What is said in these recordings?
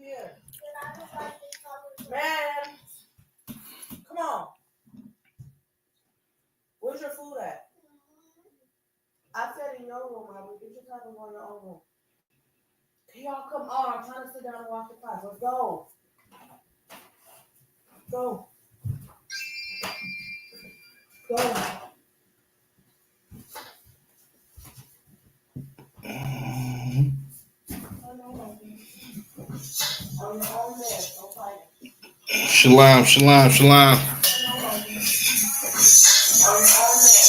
Here. Man. Come on. Where's your food at? I said in your room, I will get your time and go in your own room. Can y'all come on? I'm trying to sit down and watch the class. Let's go. Go. Go. On your own bed. Don't fight it. Shalom, shalom, shalom. On your own bed.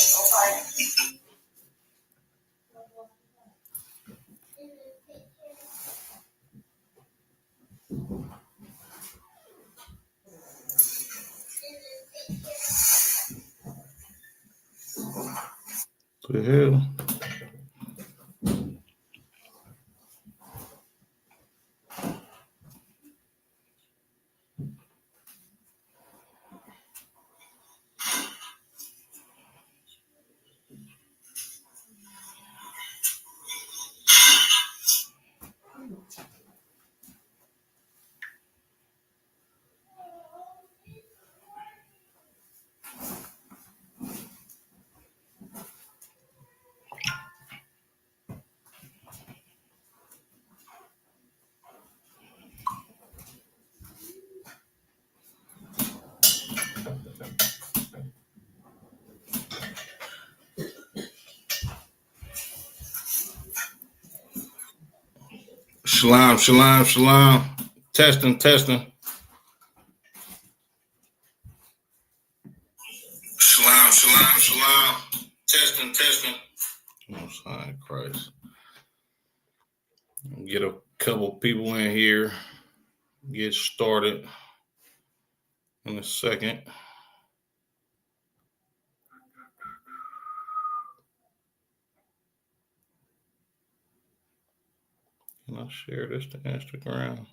Don't fight it. What the hell? Shalom, shalom, shalom. Testing, testing. Shalom, shalom, shalom. Testing, testing. Oh, sorry, Christ. Get a couple people in here. Get started in a second. Can I share this to Instagram?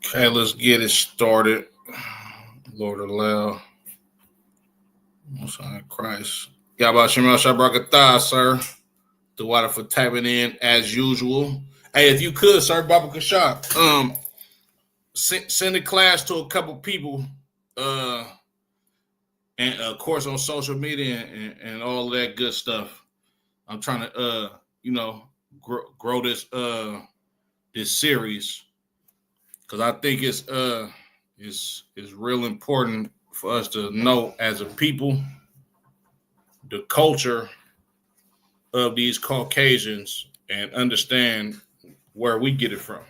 Okay, let's get it started. Lord allow. Most High Christ. Yabba Shemel Shabrakatah, sir. The water for tapping in as usual. Hey, if you could, sir, Baba Kashak, send a class to a couple people, and of course on social media and all of that good stuff. I'm trying to, grow this series because I think it's real important for us to know as a people the culture of these Caucasians and understand where we get it from.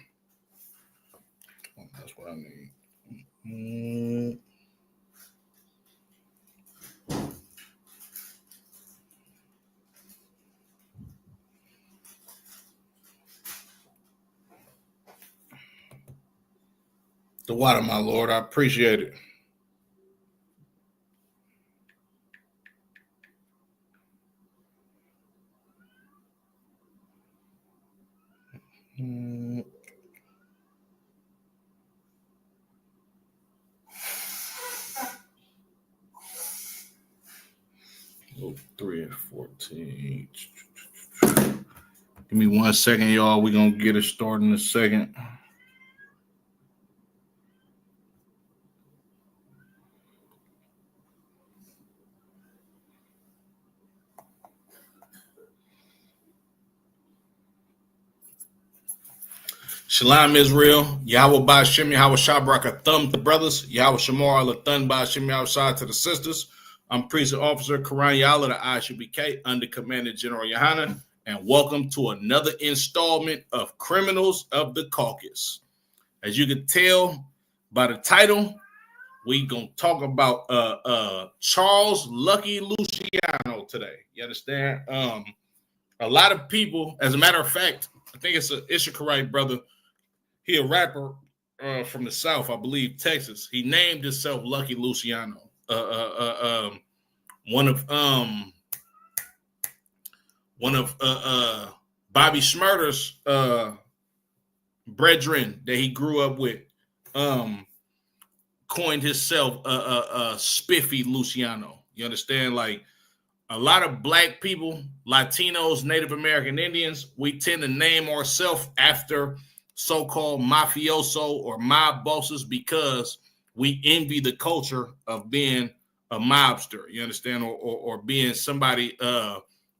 That's what I need. The water, my Lord, I appreciate it. Luke 3 and 14. Give me 1 second, y'all. We're going to get it started in a second. Shalom, Israel. Yahweh Ba'Shem, Yahweh Shabraka Thumb to brothers. Yahweh Shamar Lathan Ba'Shem, Yahweh Shah to the sisters. I'm Priest and Officer Karan Yala, the I.S.U.P.K, under Commander General YAHANNA, and welcome to another installment of Criminals of the Caucasus. As you can tell by the title, we're going to talk about Charles Lucky Luciano today. You understand? A lot of people, as a matter of fact, I think it's an Israelite brother. He a rapper from the South, I believe, Texas. He named himself Lucky Luciano. One of Bobby Shmurda's brethren that he grew up with coined himself Spiffy Luciano. You understand? Like a lot of black people, Latinos, Native American Indians, we tend to name ourselves after so-called mafioso or mob bosses because we envy the culture of being a mobster, you understand, or being somebody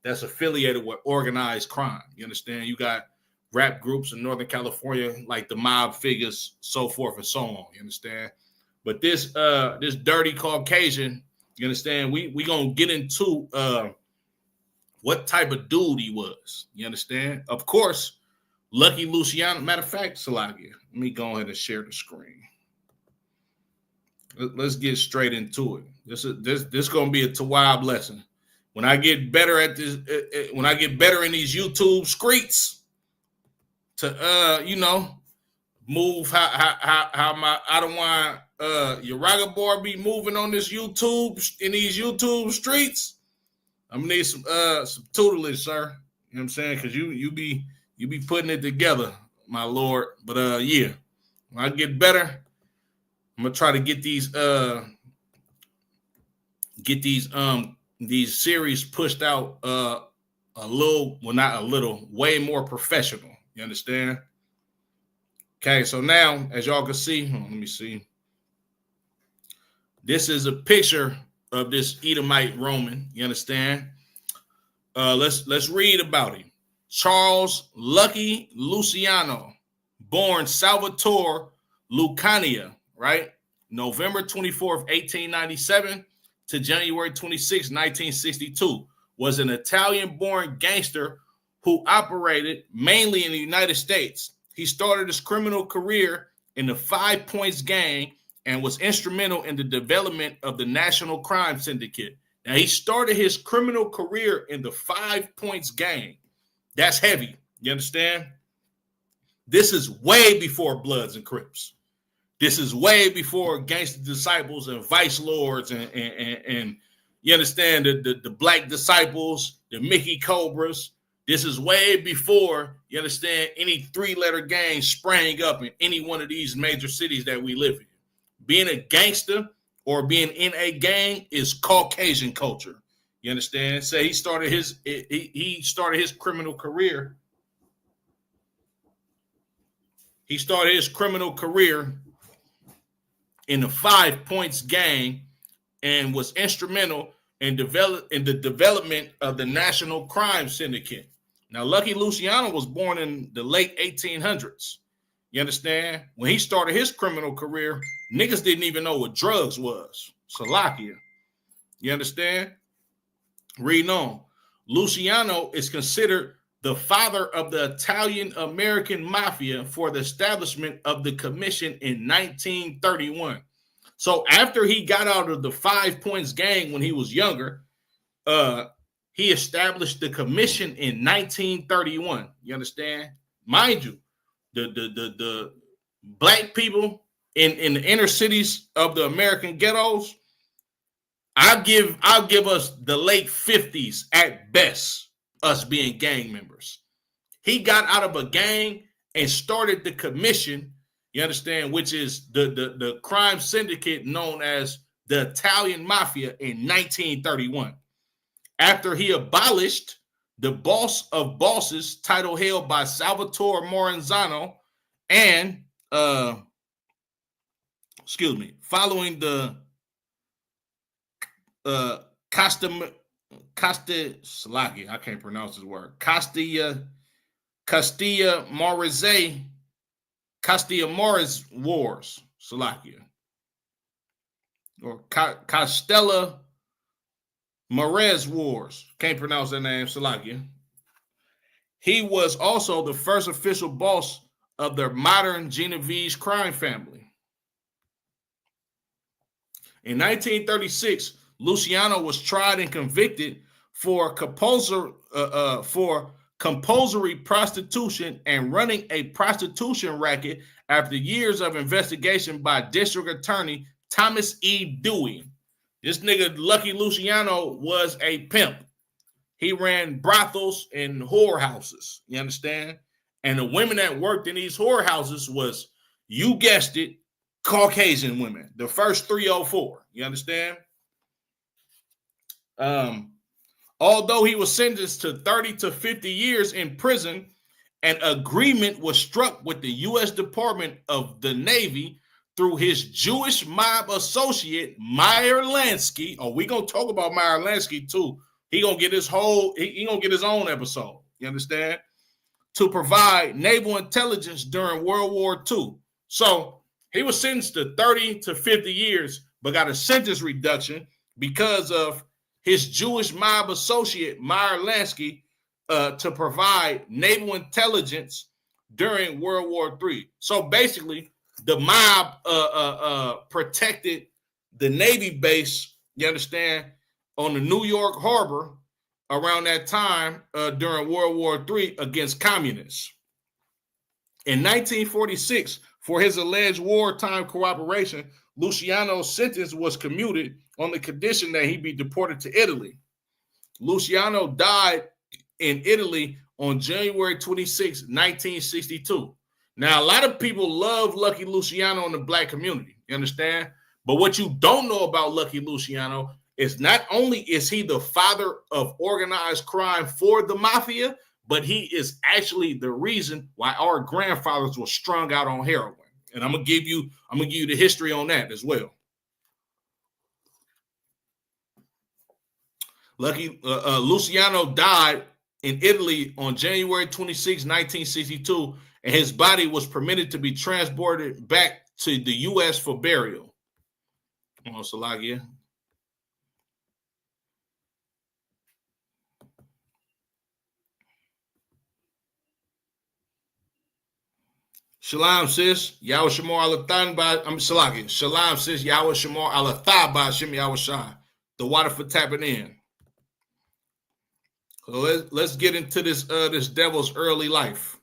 that's affiliated with organized crime. You understand? You got rap groups in Northern California like the Mob Figures, so forth and so on. You understand? But this dirty Caucasian, you understand? We gonna get into what type of dude he was. You understand? Of course, Lucky Luciano. Matter of fact, Salagia, let me go ahead and share the screen. Let's get straight into it. This gonna be a Tawab lesson. When I get better at this, when I get better in these YouTube streets, to move how my I don't want Uraga boy be moving on this YouTube in these YouTube streets. I'm gonna need some tutelage, sir. You know what I'm saying? Because you be putting it together, my Lord. But yeah, when I get better, I'm gonna try to get these series pushed out a little, well, not a little, way more professional. You understand? Okay, so now, as y'all can see, let me see. This is a picture of this Edomite Roman. You understand? Let's read about him. Charles Lucky Luciano, born Salvatore Lucania, right? November 24th, 1897 to January 26, 1962, was an Italian-born gangster who operated mainly in the United States. He started his criminal career in the 5 Points Gang and was instrumental in the development of the National Crime Syndicate. Now, he started his criminal career in the 5 Points Gang. That's heavy. You understand? This is way before Bloods and Crips. This is way before Gangster Disciples and Vice Lords and you understand, the Black Disciples, the Mickey Cobras. This is way before, you understand, any three-letter gang sprang up in any one of these major cities that we live in. Being a gangster or being in a gang is Caucasian culture. You understand? So he started his criminal career. He started his criminal career in the 5 Points Gang and was instrumental in the development of the National Crime Syndicate. Now, Lucky Luciano was born in the late 1800s. You understand? When he started his criminal career, niggas didn't even know what drugs was. Salakia. You understand? Reading on. Luciano is considered the father of the Italian-American mafia for the establishment of the commission in 1931. So after he got out of the 5 Points gang when he was younger, he established the commission in 1931. You understand? Mind you, the black people in the inner cities of the American ghettos, I'll give us the late 50s at best, us being gang members. He got out of a gang and started the commission, you understand, which is the crime syndicate known as the Italian Mafia in 1931. After he abolished the boss of bosses title held by Salvatore Maranzano and following the Castilla, I can't pronounce his word. Castilla Morizet Wars, Salakia. Or Castella Morez Wars. Can't pronounce that name, Salakia. He was also the first official boss of the modern Genovese crime family. In 1936, Luciano was tried and convicted for compulsory prostitution and running a prostitution racket after years of investigation by District Attorney Thomas E. Dewey. This nigga, Lucky Luciano, was a pimp. He ran brothels and whorehouses, you understand? And the women that worked in these whorehouses was, you guessed it, Caucasian women, the first 304, you understand? Although he was sentenced to 30 to 50 years in prison, an agreement was struck with the U.S. Department of the Navy through his Jewish mob associate, Meyer Lansky. Oh, we're going to talk about Meyer Lansky too. He going to get his whole, he going to get his own episode. You understand? To provide naval intelligence during World War II. So he was sentenced to 30 to 50 years, but got a sentence reduction because of his Jewish mob associate, Meyer Lansky, to provide naval intelligence during World War III. So basically, the mob protected the Navy base, you understand, on the New York Harbor around that time during World War III against communists. In 1946, for his alleged wartime cooperation, Luciano's sentence was commuted on the condition that he be deported to Italy. Luciano died in Italy on January 26, 1962. Now, a lot of people love Lucky Luciano in the black community, you understand? But what you don't know about Lucky Luciano is not only is he the father of organized crime for the mafia, but he is actually the reason why our grandfathers were strung out on heroin. And I'm gonna give you the history on that as well. Luciano died in Italy on January 26, 1962, and his body was permitted to be transported back to the U.S. for burial. Oh, Salagia. Shalom, sis. Yahweh Shamar Alathan by Salakia. Shalom, sis. Yahweh Shamar Alathan by Shem Yahweh Shai. The water for tapping in. So let's get into this devil's early life.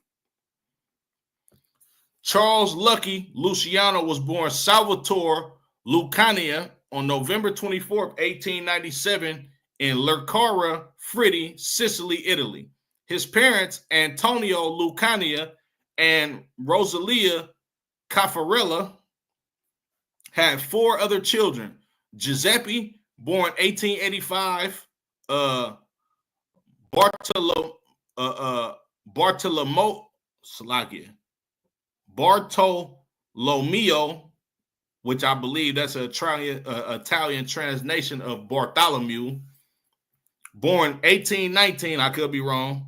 Charles Lucky Luciano was born Salvatore Lucania on November 24, 1897 in Lercara, Fritti, Sicily, Italy. His parents, Antonio Lucania and Rosalia Caffarella, had 4 other children. Giuseppe, born 1885, Bartolomeo, which I believe that's an Italian translation of Bartholomew, born 1819, I could be wrong.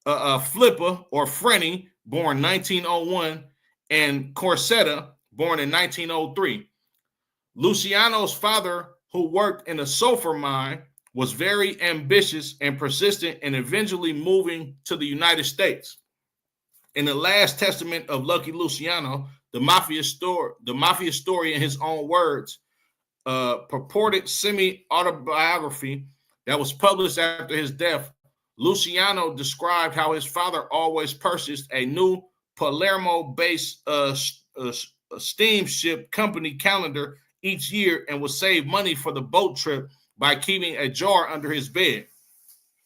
Flipper or Frenny, born 1901, and Corsetta, born in 1903. Luciano's father who worked in a sulfur mine, was very ambitious and persistent in eventually moving to the United States. In the last testament of Lucky Luciano, the mafia story in his own words, purported semi-autobiography that was published after his death, Luciano described how his father always purchased a new Palermo-based steamship company calendar each year and would save money for the boat trip by keeping a jar under his bed.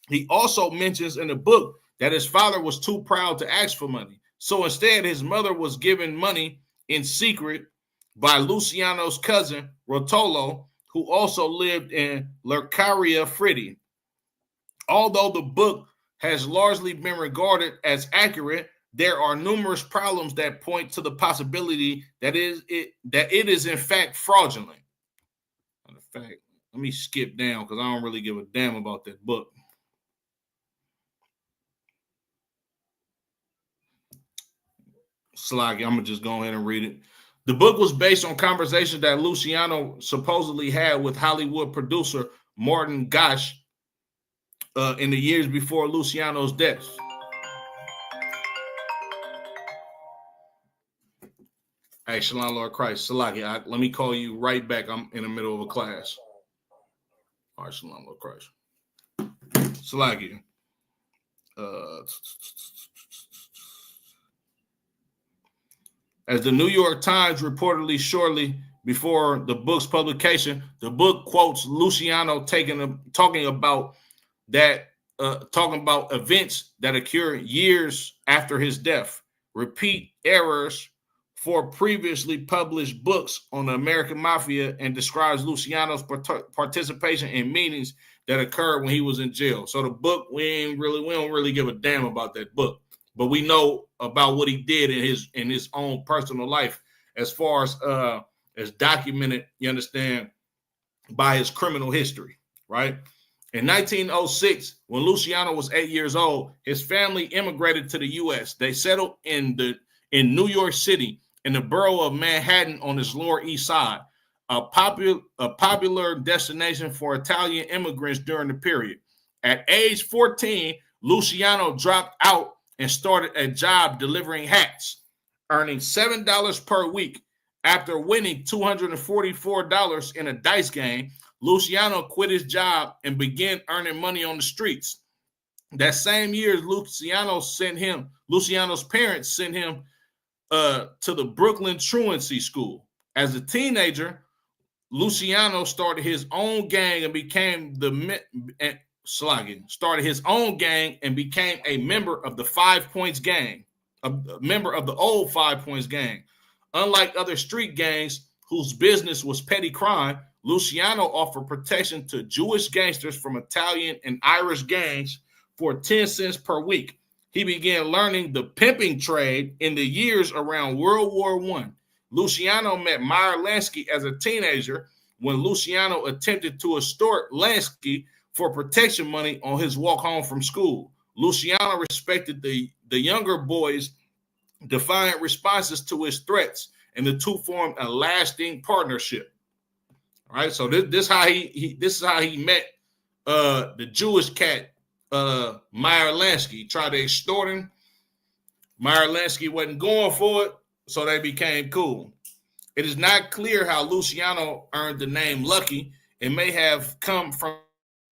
He also mentions in the book that his father was too proud to ask for money. So instead, his mother was given money in secret by Luciano's cousin, Rotolo, who also lived in Lercaria Fritti. Although the book has largely been regarded as accurate, there are numerous problems that point to the possibility that it is in fact fraudulent. In fact, let me skip down because I don't really give a damn about that book. Slaggy, I'm gonna just go ahead and read it. The book was based on conversations that Luciano supposedly had with Hollywood producer Martin Gosh in the years before Luciano's death. Hey, Shalom, Lord Christ. Salaki, let me call you right back. I'm in the middle of a class. All right, Shalom, Lord Christ. Salaki. As the New York Times reportedly shortly before the book's publication, the book quotes Luciano talking about events that occur years after his death, repeat errors for previously published books on the American Mafia, and describes Luciano's participation in meetings that occurred when he was in jail. So the book, we don't really give a damn about that book, but we know about what he did in his own personal life, as far as documented, you understand, by his criminal history, right? In 1906, when Luciano was 8 years old, his family immigrated to the U.S. They settled in New York City, in the borough of Manhattan on its Lower East Side, a popular destination for Italian immigrants during the period. At age 14, Luciano dropped out and started a job delivering hats, earning $7 per week. After winning $244 in a dice game, Luciano quit his job and began earning money on the streets. That same year, Luciano's parents sent him to the Brooklyn Truancy School. As a teenager, Luciano started his own gang and became a member of the 5 Points gang, a member of the old 5 Points gang. Unlike other street gangs whose business was petty crime, Luciano offered protection to Jewish gangsters from Italian and Irish gangs for 10 cents per week. He began learning the pimping trade in the years around World War I. Luciano met Meyer Lansky as a teenager when Luciano attempted to extort Lansky for protection money on his walk home from school. Luciano respected the younger boy's defiant responses to his threats, and the two formed a lasting partnership. All right, so this is how he met the Jewish cat Meyer Lansky. Tried to extort him. Meyer Lansky wasn't going for it, so they became cool. It is not clear how Luciano earned the name Lucky. It may have come from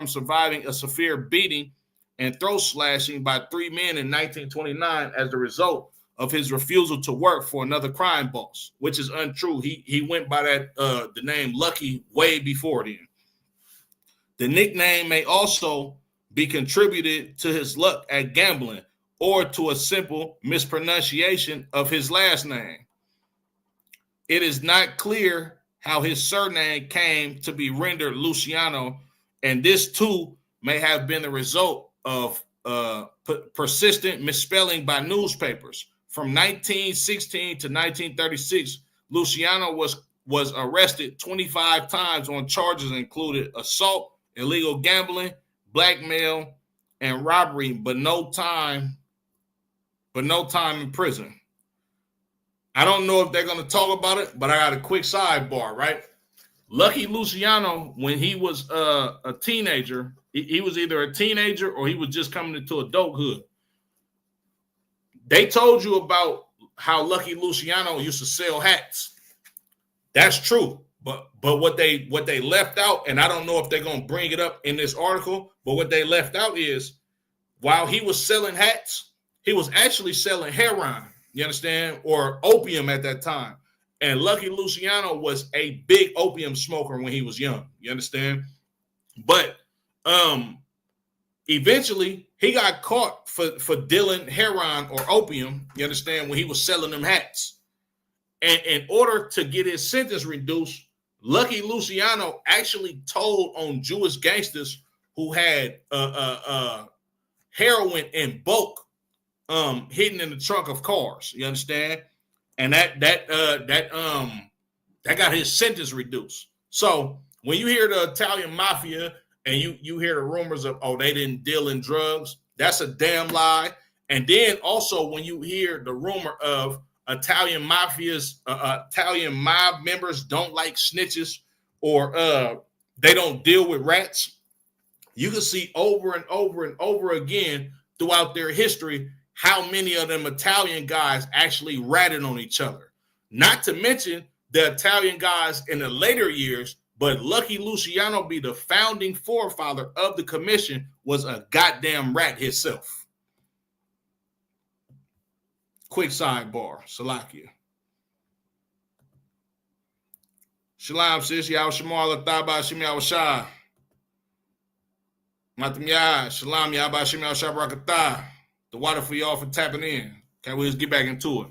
surviving a severe beating and throat slashing by 3 men in 1929 as a result of his refusal to work for another crime boss, which is untrue. He went by the name Lucky way before then. The nickname may also be contributed to his luck at gambling or to a simple mispronunciation of his last name. It is not clear how his surname came to be rendered Luciano, and this too may have been the result of persistent misspelling by newspapers. From 1916 to 1936, Luciano was arrested 25 times on charges included assault, illegal gambling, blackmail, and robbery, but no time in prison. I don't know if they're going to talk about it, but I got a quick sidebar, right? Lucky Luciano, when he was a teenager, he was either a teenager or he was just coming into adulthood. They told you about how Lucky Luciano used to sell hats. That's true. But what they left out, and I don't know if they're going to bring it up in this article, but what they left out is while he was selling hats, he was actually selling heroin, you understand, or opium at that time. And Lucky Luciano was a big opium smoker when he was young, you understand? But eventually he got caught for dealing heroin or opium, you understand, when he was selling them hats. And in order to get his sentence reduced, Lucky Luciano actually told on Jewish gangsters who had heroin in bulk hidden in the trunk of cars. You understand? And that got his sentence reduced. So when you hear the Italian mafia and you hear the rumors of, oh, they didn't deal in drugs, that's a damn lie. And then also when you hear the rumor of Italian Italian mob members don't like snitches, or they don't deal with rats, you can see over and over and over again throughout their history how many of them Italian guys actually ratted on each other. Not to mention the Italian guys in the later years, but Lucky Luciano, be the founding forefather of the commission, was a goddamn rat himself. Quick sidebar, Salakia. Shalom, sis. Yahweh Shemal, Ataba, Shem Yahweh Shah. Matam Yah, Shalom, Yahweh Shem Yahweh Shah Barakatah. The water for y'all for tapping in. Okay, we'll just get back into it.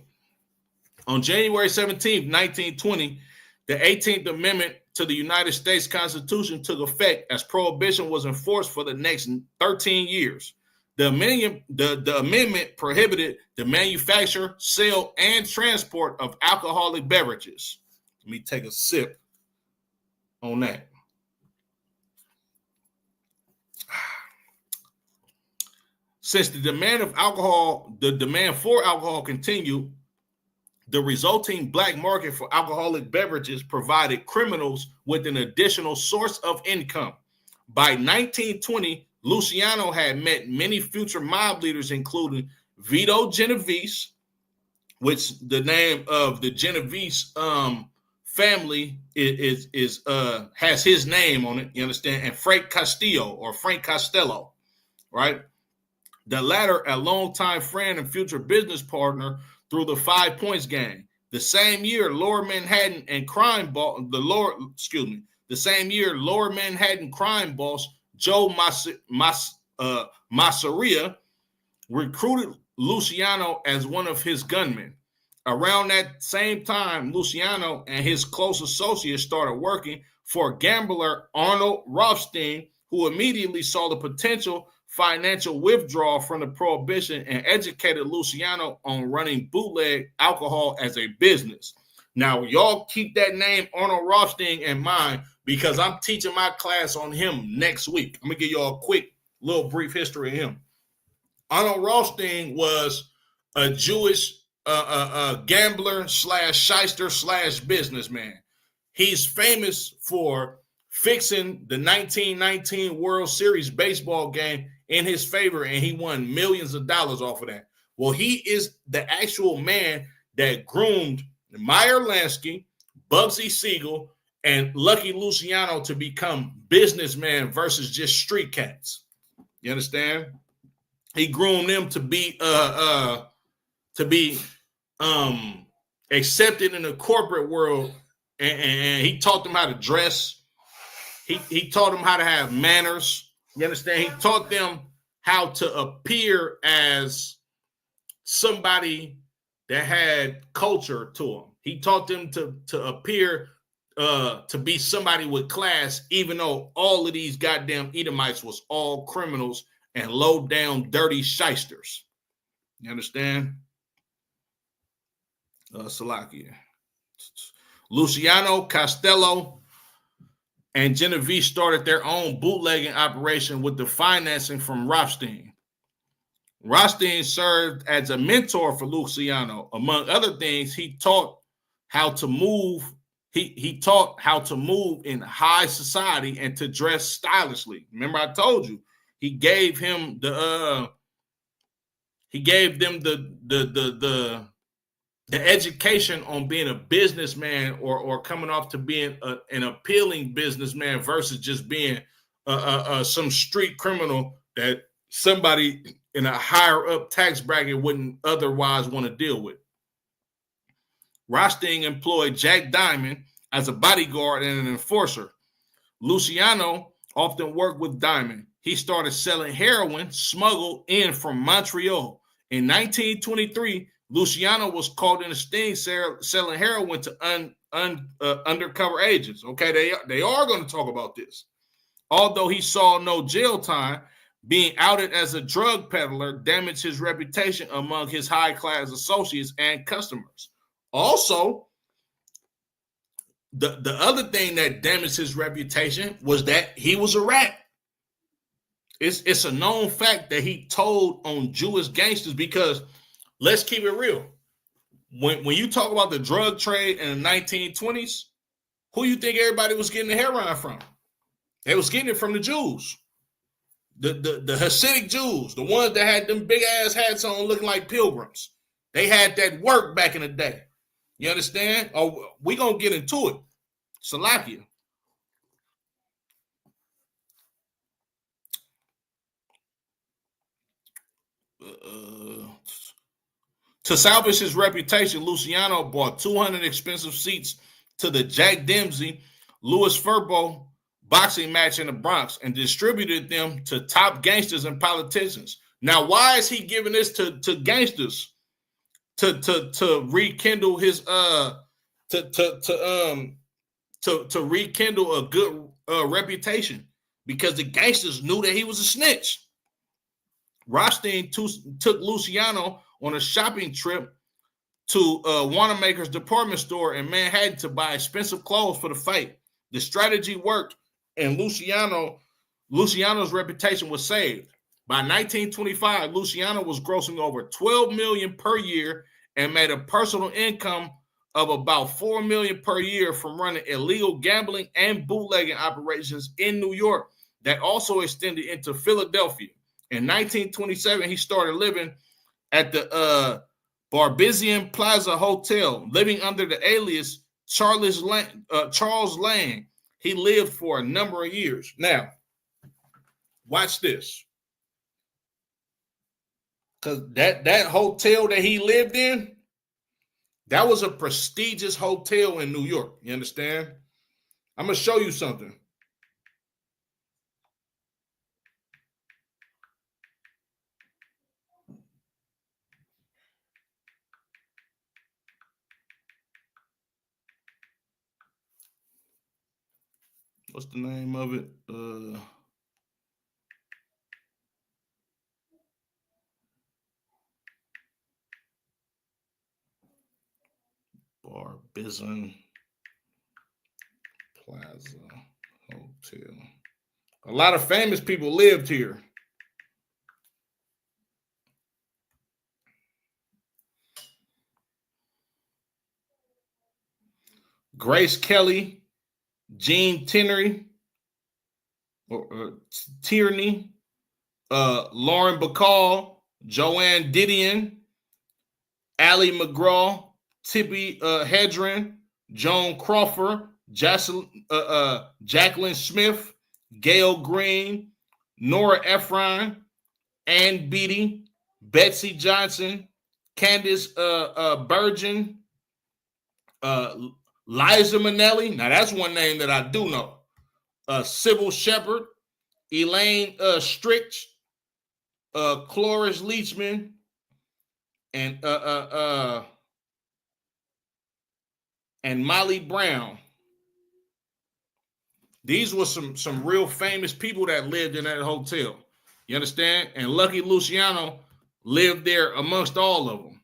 On January 17th, 1920, the 18th Amendment to the United States Constitution took effect as prohibition was enforced for the next 13 years. The amendment prohibited the manufacture, sale, and transport of alcoholic beverages. Let me take a sip on that. Since the demand for alcohol continued, the resulting black market for alcoholic beverages provided criminals with an additional source of income. By 1920, Luciano had met many future mob leaders, including Vito Genovese, which the name of the Genovese family has his name on it, you understand, and Frank Costello, right? The latter a longtime friend and future business partner through the 5 Points gang. The same year, Lower Manhattan crime boss Joe Masseria recruited Luciano as one of his gunmen. Around that same time, Luciano and his close associates started working for gambler Arnold Rothstein, who immediately saw the potential financial withdrawal from the prohibition and educated Luciano on running bootleg alcohol as a business. Now, y'all keep that name Arnold Rothstein in mind, because I'm teaching my class on him next week. I'm going to give y'all a quick little brief history of him. Arnold Rothstein was a Jewish gambler slash shyster slash businessman. He's famous for fixing the 1919 World Series baseball game in his favor, and he won millions of dollars off of that. Well, he is the actual man that groomed Meyer Lansky, Bugsy Siegel, and Lucky Luciano to become businessmen versus just street cats. You understand? He groomed them to be accepted in the corporate world, and he taught them how to dress. He taught them how to have manners. You understand? He taught them how to appear as somebody that had culture to them. He taught them to appear to be somebody with class, even though all of these goddamn Edomites was all criminals and low down dirty shysters. You understand? Salakia. Luciano, Costello, and Genovese started their own bootlegging operation with the financing from Rothstein. Rothstein served as a mentor for Luciano. Among other things, he taught how to move he taught how to move in high society and to dress stylishly. Remember, I told you he gave them the education on being a businessman or coming off to being an appealing businessman versus just being some street criminal that somebody in a higher up tax bracket wouldn't otherwise want to deal with. Rothstein employed Jack Diamond as a bodyguard and an enforcer. Luciano often worked with Diamond. He started selling heroin smuggled in from Montreal. In 1923, Luciano was caught in a sting selling heroin to undercover agents. Okay, they are going to talk about this. Although he saw no jail time, being outed as a drug peddler damaged his reputation among his high-class associates and customers. Also, the other thing that damaged his reputation was that he was a rat. It's a known fact that he told on Jewish gangsters because, let's keep it real, when you talk about the drug trade in the 1920s, who you think everybody was getting the heroin from? They was getting it from the Jews. The Hasidic Jews, the ones that had them big ass hats on looking like pilgrims. They had that work back in the day. You understand? Oh, we gonna get into it. Salakia. To salvage his reputation, Luciano bought 200 expensive seats to the Jack Dempsey Louis Furbo boxing match in the Bronx and distributed them to top gangsters and politicians. Now, why is he giving this to gangsters to rekindle his to rekindle a good reputation? Because the gangsters knew that he was a snitch. Rothstein took Luciano on a shopping trip to Wanamaker's department store in Manhattan to buy expensive clothes for the fight. The strategy worked, and Luciano's reputation was saved. By 1925, Luciano was grossing over $12 million per year and made a personal income of about $4 million per year from running illegal gambling and bootlegging operations in New York that also extended into Philadelphia. In 1927, he started living at the Barbizon Plaza Hotel, living under the alias Charles Lane. He lived for a number of years. Now, watch this. Because that hotel that he lived in, that was a prestigious hotel in New York. You understand? I'm going to show you something. What's the name of it? Barbizon Plaza Hotel. A lot of famous people lived here. Grace Kelly, Gene Tierney, Lauren Bacall, Joanne Didion, Allie McGraw, Tippi Hedren, Joan Crawford, Jacqueline Smith, Gail Green, Nora Ephron, Ann Beatty, Betsy Johnson, Candace Bergen, Liza Minnelli. Now, that's one name that I do know. Sybil Shepherd, Elaine Strick, Cloris Leachman, and Molly Brown. These were some real famous people that lived in that hotel. You understand? And Lucky Luciano lived there amongst all of them.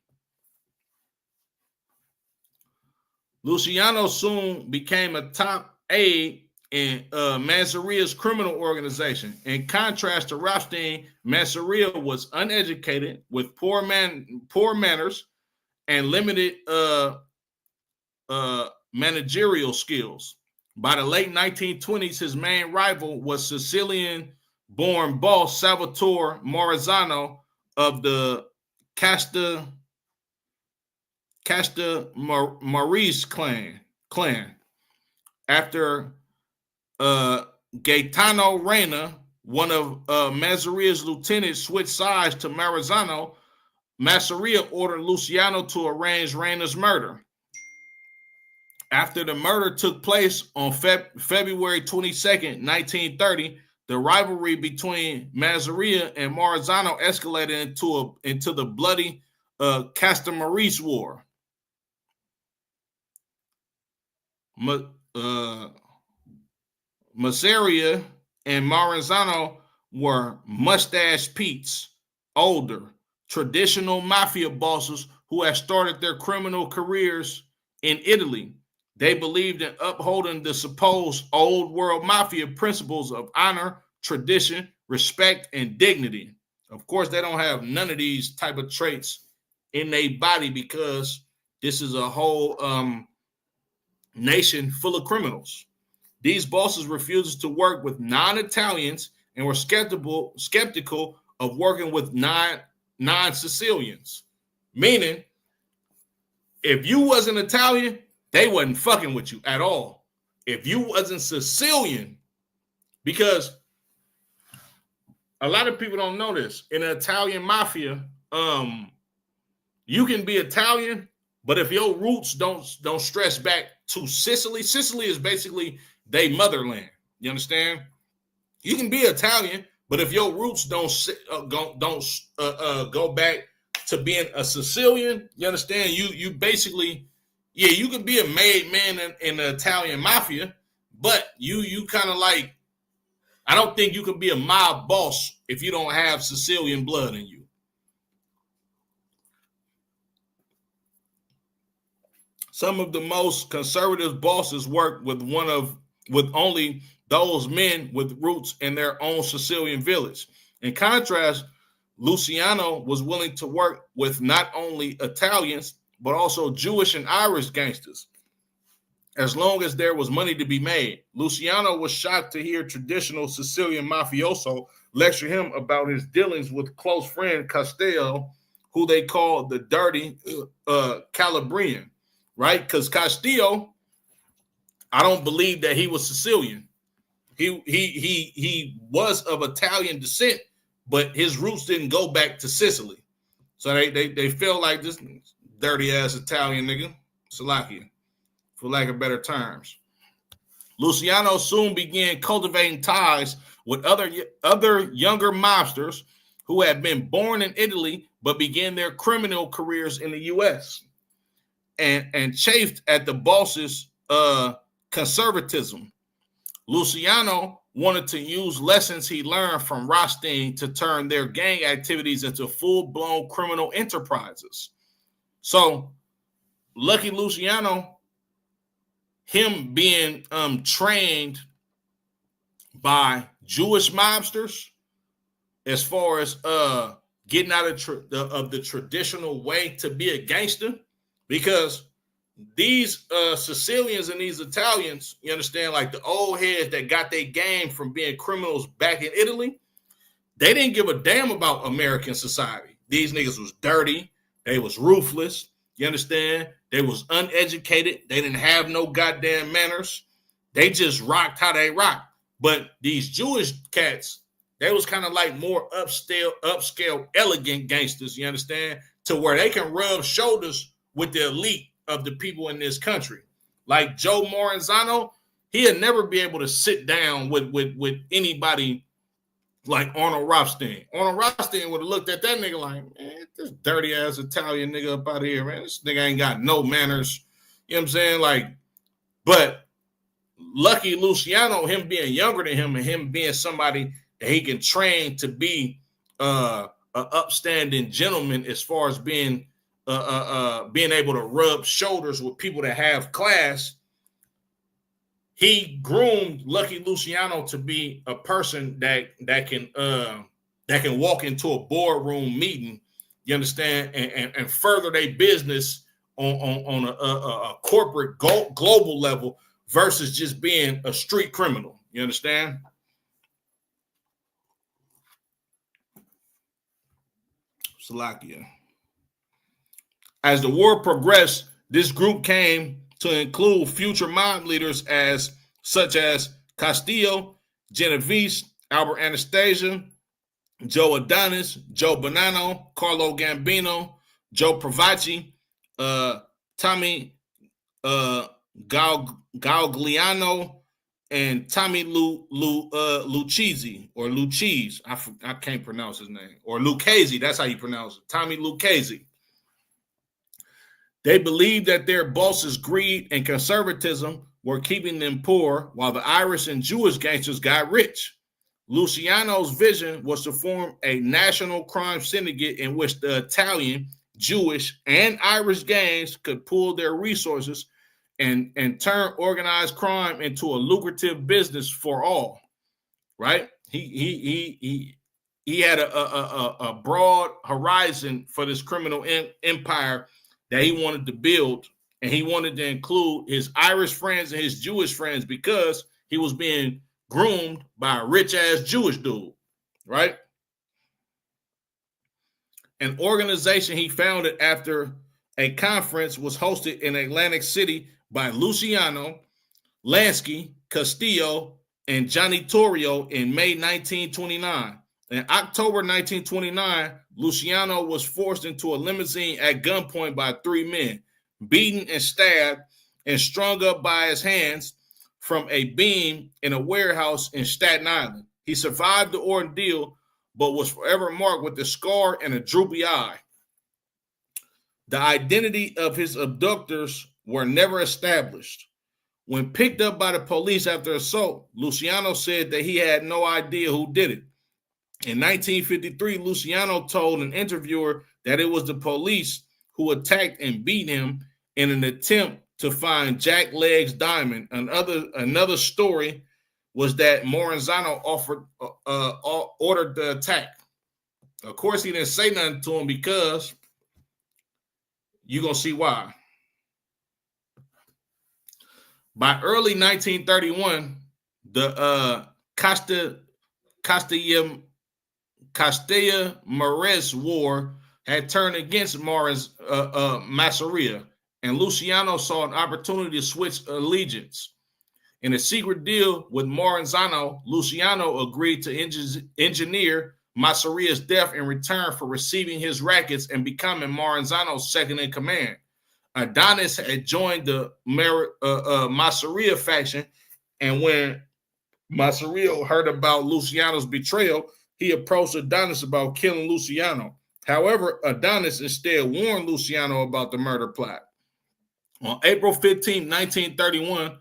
Luciano soon became a top aide in Mansouria's criminal organization. In contrast to Rothstein, Mansouria was uneducated with poor manners and limited managerial skills. By the late 1920s, his main rival was Sicilian-born boss Salvatore Maranzano of the Casta Maurice clan. After Gaetano Reina, one of Mazzaria's lieutenants, switched sides to Maranzano, Masseria ordered Luciano to arrange Reina's murder. After the murder took place on February 22nd, 1930, the rivalry between Masseria and Maranzano escalated into the bloody Castelmaurice War. Masseria and Maranzano were mustache Pete's, older, traditional mafia bosses who had started their criminal careers in Italy. They believed in upholding the supposed old world mafia principles of honor, tradition, respect, and dignity. Of course, they don't have none of these type of traits in their body because this is a whole nation full of criminals. These bosses refused to work with non-Italians and were skeptical of working with non-Sicilians. Meaning, if you wasn't Italian, they wasn't fucking with you at all. If you wasn't Sicilian, because a lot of people don't know this. In the Italian mafia, you can be Italian, but if your roots don't stretch back to Sicily, Sicily is basically their motherland. You understand? You can be Italian, but if your roots don't go back to being a Sicilian, you understand? You basically, yeah, you can be a made man in the Italian mafia, but you kind of like, I don't think you can be a mob boss if you don't have Sicilian blood in you. Some of the most conservative bosses work with only those men with roots in their own Sicilian village. In contrast, Luciano was willing to work with not only Italians, but also Jewish and Irish gangsters, as long as there was money to be made. Luciano was shocked to hear traditional Sicilian mafioso lecture him about his dealings with close friend Castello, who they called the dirty Calabrian, right? Because Castillo, I don't believe that he was Sicilian. He was of Italian descent, but his roots didn't go back to Sicily. So they feel like this dirty ass Italian nigga, Salakia, for lack of better terms. Luciano soon began cultivating ties with other younger mobsters who had been born in Italy but began their criminal careers in the U.S. and chafed at the boss's conservatism. Luciano wanted to use lessons he learned from Rothstein to turn their gang activities into full-blown criminal enterprises. So, Lucky Luciano, him being trained by Jewish mobsters as far as getting out of the traditional way to be a gangster, because these Sicilians and these Italians, you understand, like the old heads that got their game from being criminals back in Italy, they didn't give a damn about American society. These niggas was dirty. They was ruthless. You understand? They was uneducated. They didn't have no goddamn manners. They just rocked how they rocked. But these Jewish cats, they was kind of like more upscale, elegant gangsters, you understand? To where they can rub shoulders with the elite of the people in this country. Like Joe Maranzano, he'll never be able to sit down with anybody like Arnold Rothstein. Arnold Rothstein would have looked at that nigga like, man, this dirty ass Italian nigga up out of here, man. This nigga ain't got no manners. You know what I'm saying? Like, but Lucky Luciano, him being younger than him and him being somebody that he can train to be an upstanding gentleman as far as being able to rub shoulders with people that have class, he groomed Lucky Luciano to be a person that can walk into a boardroom meeting, you understand, and further their business on a corporate global level versus just being a street criminal. You understand? Slovakia. As the war progressed, this group came to include future mob leaders such as Castillo, Genovese, Albert Anastasia, Joe Adonis, Joe Bonanno, Carlo Gambino, Joe Provaci, Tommy Gagliano, and Tommy Lucchese or Lucchese. I can't pronounce his name. Or Lucchese, that's how you pronounce it. Tommy Lucchese. They believed that their bosses' greed and conservatism were keeping them poor, while the Irish and Jewish gangsters got rich. Luciano's vision was to form a national crime syndicate in which the Italian, Jewish, and Irish gangs could pool their resources and turn organized crime into a lucrative business for all. Right? He had a broad horizon for this criminal empire that he wanted to build, and he wanted to include his Irish friends and his Jewish friends because he was being groomed by a rich-ass Jewish dude, right? An organization he founded after a conference was hosted in Atlantic City by Luciano, Lansky, Castillo, and Johnny Torrio in May 1929. In October 1929, Luciano was forced into a limousine at gunpoint by 3 men, beaten and stabbed and strung up by his hands from a beam in a warehouse in Staten Island. He survived the ordeal, but was forever marked with a scar and a droopy eye. The identity of his abductors were never established. When picked up by the police after assault, Luciano said that he had no idea who did it. In 1953, Luciano told an interviewer that it was the police who attacked and beat him in an attempt to find Jack Legg's diamond. Another story was that Moranzano ordered the attack. Of course, he didn't say nothing to him because you're going to see why. By early 1931, the Castilla-Mares War had turned against Masseria, and Luciano saw an opportunity to switch allegiance. In a secret deal with Moranzano, Luciano agreed to engineer Masseria's death in return for receiving his rackets and becoming Moranzano's second in command. Adonis had joined the Masseria faction, and when Masseria heard about Luciano's betrayal, he approached Adonis about killing Luciano. However, Adonis instead warned Luciano about the murder plot. On April 15, 1931,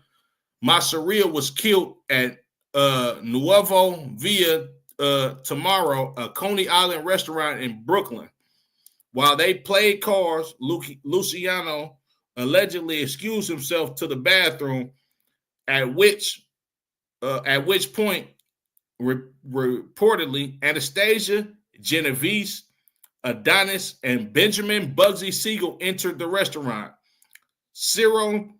Masseria was killed at Nuevo Villa Tomorrow, a Coney Island restaurant in Brooklyn. While they played cards, Luciano allegedly excused himself to the bathroom, at which point, reportedly, Anastasia, Genovese, Adonis, and Benjamin Bugsy Siegel entered the restaurant. Ciro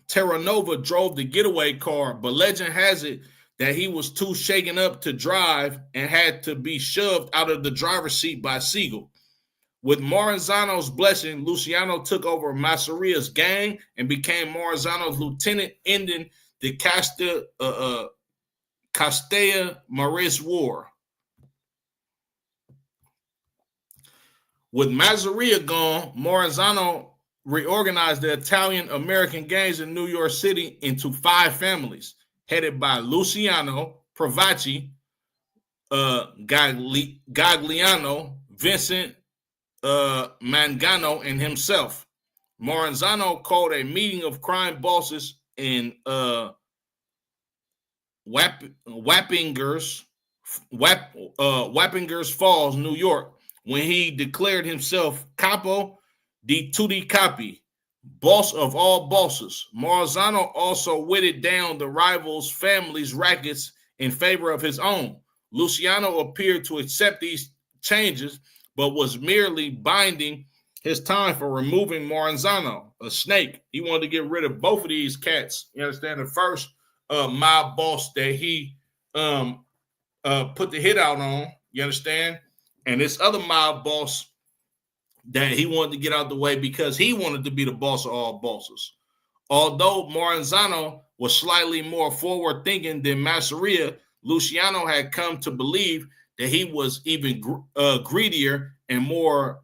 Terranova drove the getaway car, but legend has it that he was too shaken up to drive and had to be shoved out of the driver's seat by Siegel. With Moranzano's blessing, Luciano took over Masseria's gang and became Moranzano's lieutenant, ending the Castilla-Mares War. With Masseria gone, Moranzano reorganized the Italian-American gangs in New York City into 5 families, headed by Luciano, Provaci, Gagliano, Vincent Mangano, and himself. Moranzano called a meeting of crime bosses in Wappingers Falls, New York, when he declared himself capo di tutti capi, boss of all bosses. Moranzano also whittled down the rivals' families' rackets in favor of his own. Luciano appeared to accept these changes, but was merely binding his time for removing Maranzano, a snake. He wanted to get rid of both of these cats. You understand? The first mob boss that he put the hit out on, you understand? And this other mob boss that he wanted to get out the way because he wanted to be the boss of all bosses. Although Maranzano was slightly more forward-thinking than Masseria, Luciano had come to believe that he was even greedier and more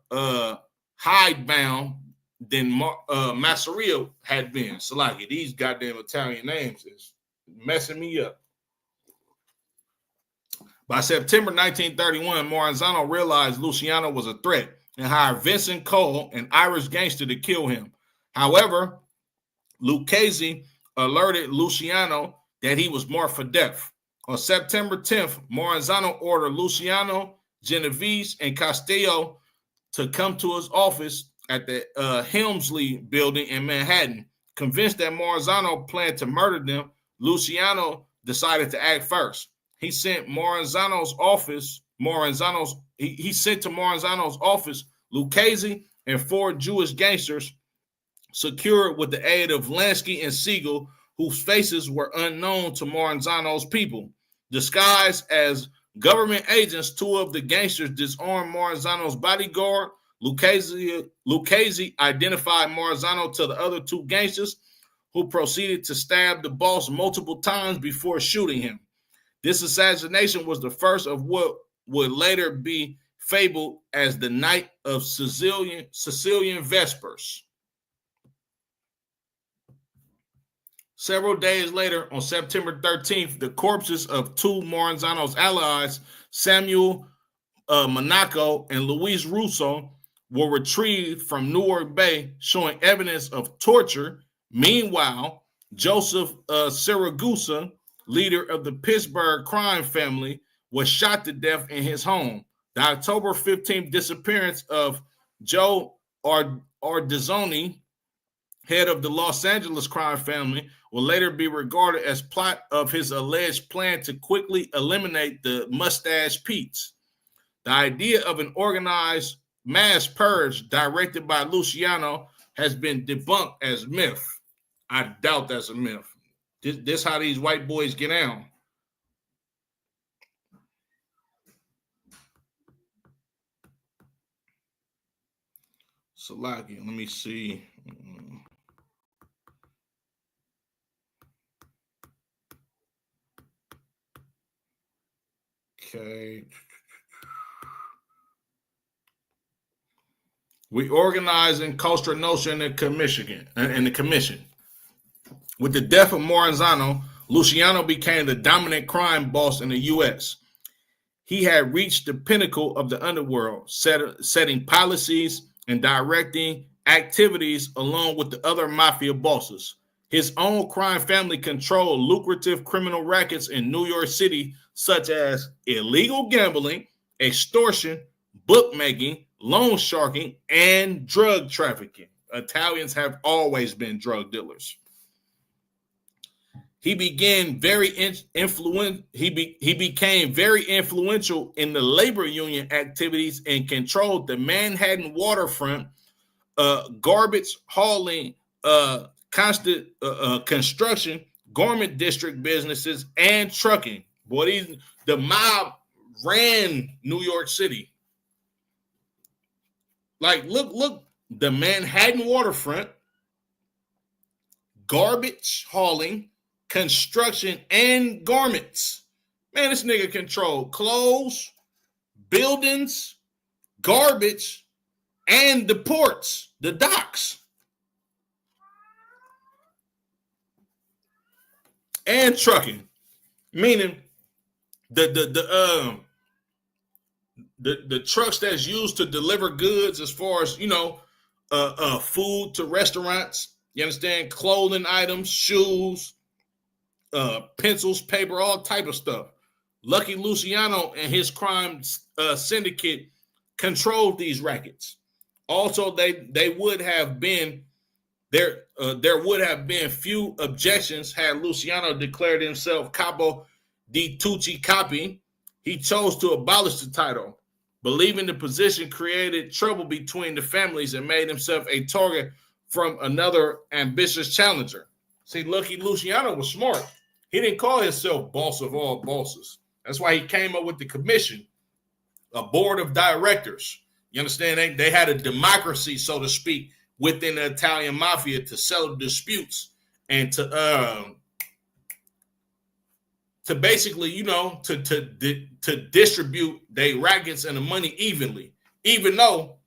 hidebound than Masseria had been. So, like, these goddamn Italian names is messing me up. By September 1931, Maranzano realized Luciano was a threat and hired Vincent Cole, an Irish gangster, to kill him. However, Lucchese alerted Luciano that he was marked for death. On September 10th, Maranzano ordered Luciano, Genovese, and Castillo to come to his office at the Helmsley building in Manhattan. Convinced that Maranzano planned to murder them, Luciano decided to act first. He sent Maranzano's office, he sent to Maranzano's office Lucchese and 4 Jewish gangsters secured with the aid of Lansky and Siegel, whose faces were unknown to Maranzano's people. Disguised as government agents, 2 of the gangsters disarmed Maranzano's bodyguard. Lucchese identified Maranzano to the other 2 gangsters, who proceeded to stab the boss multiple times before shooting him. This assassination was the first of what would later be fabled as the Night of Sicilian Vespers. Several days later, on September 13th, the corpses of 2 Maranzano's allies, Samuel Monaco and Luis Russo, were retrieved from Newark Bay, showing evidence of torture. Meanwhile, Joseph Siragusa, leader of the Pittsburgh crime family, was shot to death in his home. The October 15th disappearance of Joe Ardizzoni, head of the Los Angeles crime family, will later be regarded as plot of his alleged plan to quickly eliminate the Mustache Pete's. The idea of an organized mass purge directed by Luciano has been debunked as myth. I doubt that's a myth. This how these white boys get down. Salaki, let me see. Okay. We organized in Costa Nostra in the commission. With the death of Maranzano, Luciano became the dominant crime boss in the U.S. He had reached the pinnacle of the underworld, setting policies and directing activities along with the other mafia bosses. His own crime family controlled lucrative criminal rackets in New York City, such as illegal gambling, extortion, bookmaking, loan sharking, and drug trafficking. Italians have always been drug dealers. He became very influential in the labor union activities and controlled the Manhattan waterfront, garbage hauling, construction, garment district businesses, and trucking. Boy, the mob ran New York City. Like, look, the Manhattan waterfront, garbage hauling, construction, and garments. Man, this nigga controlled clothes, buildings, garbage, and the ports, the docks, and trucking. Meaning the trucks that's used to deliver goods, as far as food to restaurants. You understand? Clothing items, shoes, pencils, paper, all type of stuff. Lucky Luciano and his crime syndicate controlled these rackets. Also, they would have been there would have been few objections had Luciano declared himself capo di tutti capi. He chose to abolish the title, believing the position created trouble between the families and made himself a target from another ambitious challenger. See, Lucky Luciano was smart. He didn't call himself boss of all bosses. That's why he came up with the commission, a board of directors. You understand? They had a democracy, so to speak, within the Italian mafia to settle disputes and to basically, to distribute their rackets and the money evenly. Even though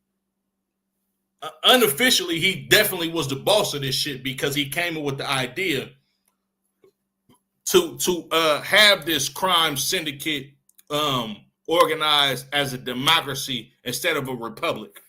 unofficially he definitely was the boss of this shit, because he came up with the idea to have this crime syndicate organized as a democracy instead of a republic.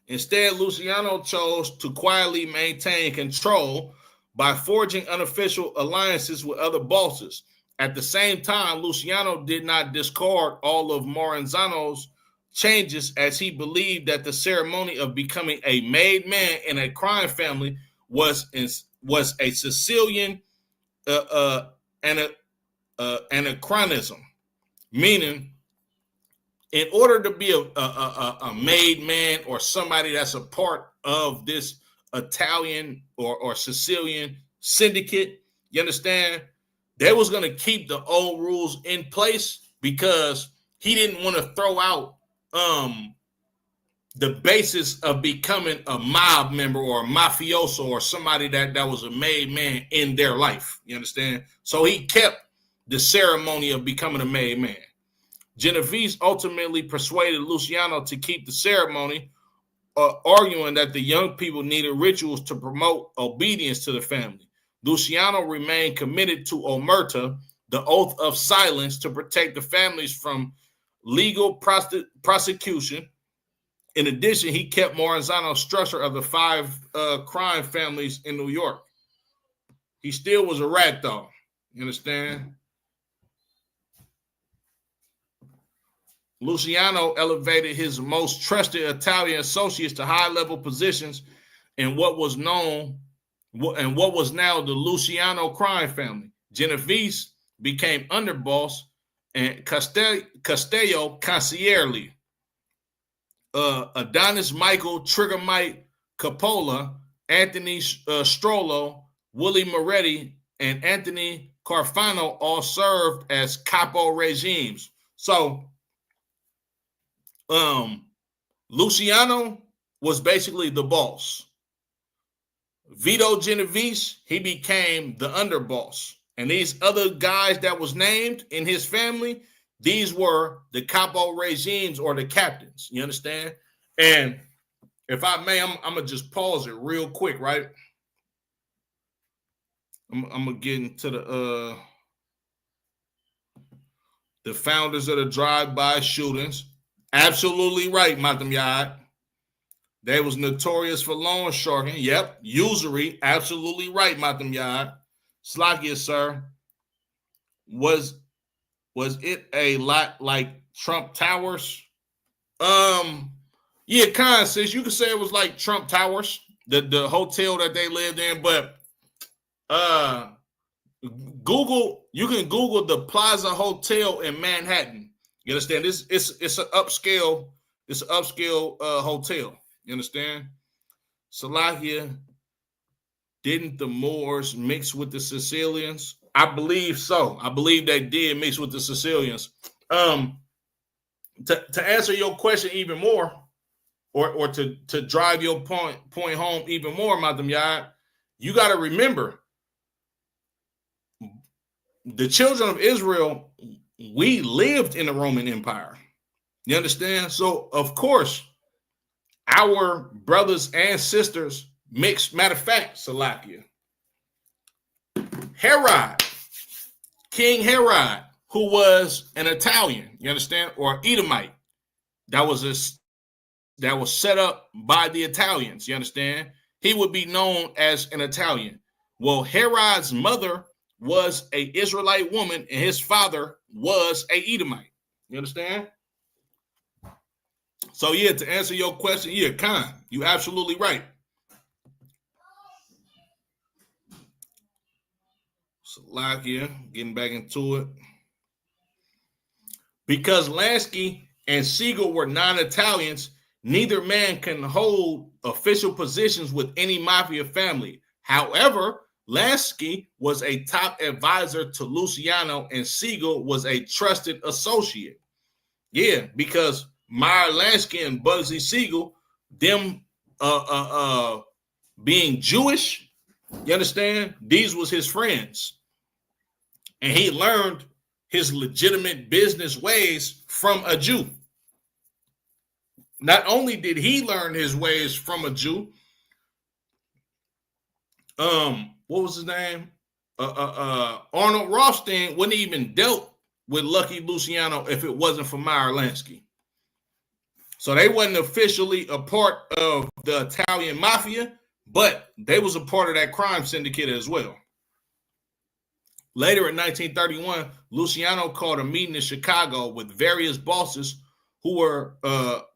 Instead, Luciano chose to quietly maintain control by forging unofficial alliances with other bosses. At the same time, Luciano did not discard all of Maranzano's changes, as he believed that the ceremony of becoming a made man in a crime family was a Sicilian anachronism, meaning in order to be a made man or somebody that's a part of this Italian or Sicilian syndicate, you understand, they was going to keep the old rules in place because he didn't want to throw out the basis of becoming a mob member or a mafioso or somebody that was a made man in their life. You understand? So he kept the ceremony of becoming a made man. Genovese ultimately persuaded Luciano to keep the ceremony, arguing that the young people needed rituals to promote obedience to the family. Luciano remained committed to omerta, the oath of silence, to protect the families from legal prosecution. In addition, he kept Maranzano's structure of the 5 crime families in New York. He still was a rat, though. You understand? Luciano elevated his most trusted Italian associates to high-level positions in what was now the Luciano crime family. Genovese became underboss, and Castello consigliere. Adonis Michael Triggermite Coppola, Anthony Strollo, Willie Moretti, and Anthony Carfano all served as capo regimes. So Luciano was basically the boss. Vito Genovese, he became the underboss. And these other guys that was named in his family, these were the capo regimes or the captains. You understand? And if I may, I'm going to just pause it real quick, right? I'm going to get into the founders of the drive-by shootings. Absolutely right, Madam Yad. They was notorious for loan sharking. Yep, usury. Absolutely right, Madam Yad. Slakia, sir. Was it a lot like Trump Towers? Yeah, kind of, sis. You could say it was like Trump Towers, the hotel that they lived in, but you can Google the Plaza Hotel in Manhattan. You understand? It's an upscale hotel. You understand? Salakia, didn't the Moors mix with the Sicilians? I believe so. I believe they did mix with the Sicilians. To answer your question even more, or to drive your point home even more, Madam Yad, you got to remember, the children of Israel, we lived in the Roman Empire. You understand? So, of course, our brothers and sisters mixed. Matter of fact, Salakia, Herod, King Herod, who was an Italian, you understand, or Edomite, that was set up by the Italians, you understand? He would be known as an Italian. Well, Herod's mother was an Israelite woman, and his father was an Edomite. You understand? So, yeah, to answer your question, yeah, Khan, you absolutely right. Slovakia, getting back into it. Because Lansky and Siegel were non-Italians, neither man can hold official positions with any mafia family. However, Lansky was a top advisor to Luciano and Siegel was a trusted associate. Yeah, because Meyer Lansky and Bugsy Siegel, them being Jewish, you understand? These was his friends. And he learned his legitimate business ways from a Jew. Not only did he learn his ways from a Jew, what was his name? Arnold Rothstein wouldn't even dealt with Lucky Luciano if it wasn't for Meyer Lansky. So they wasn't officially a part of the Italian mafia, but they was a part of that crime syndicate as well. Later in 1931, Luciano called a meeting in Chicago with various bosses who were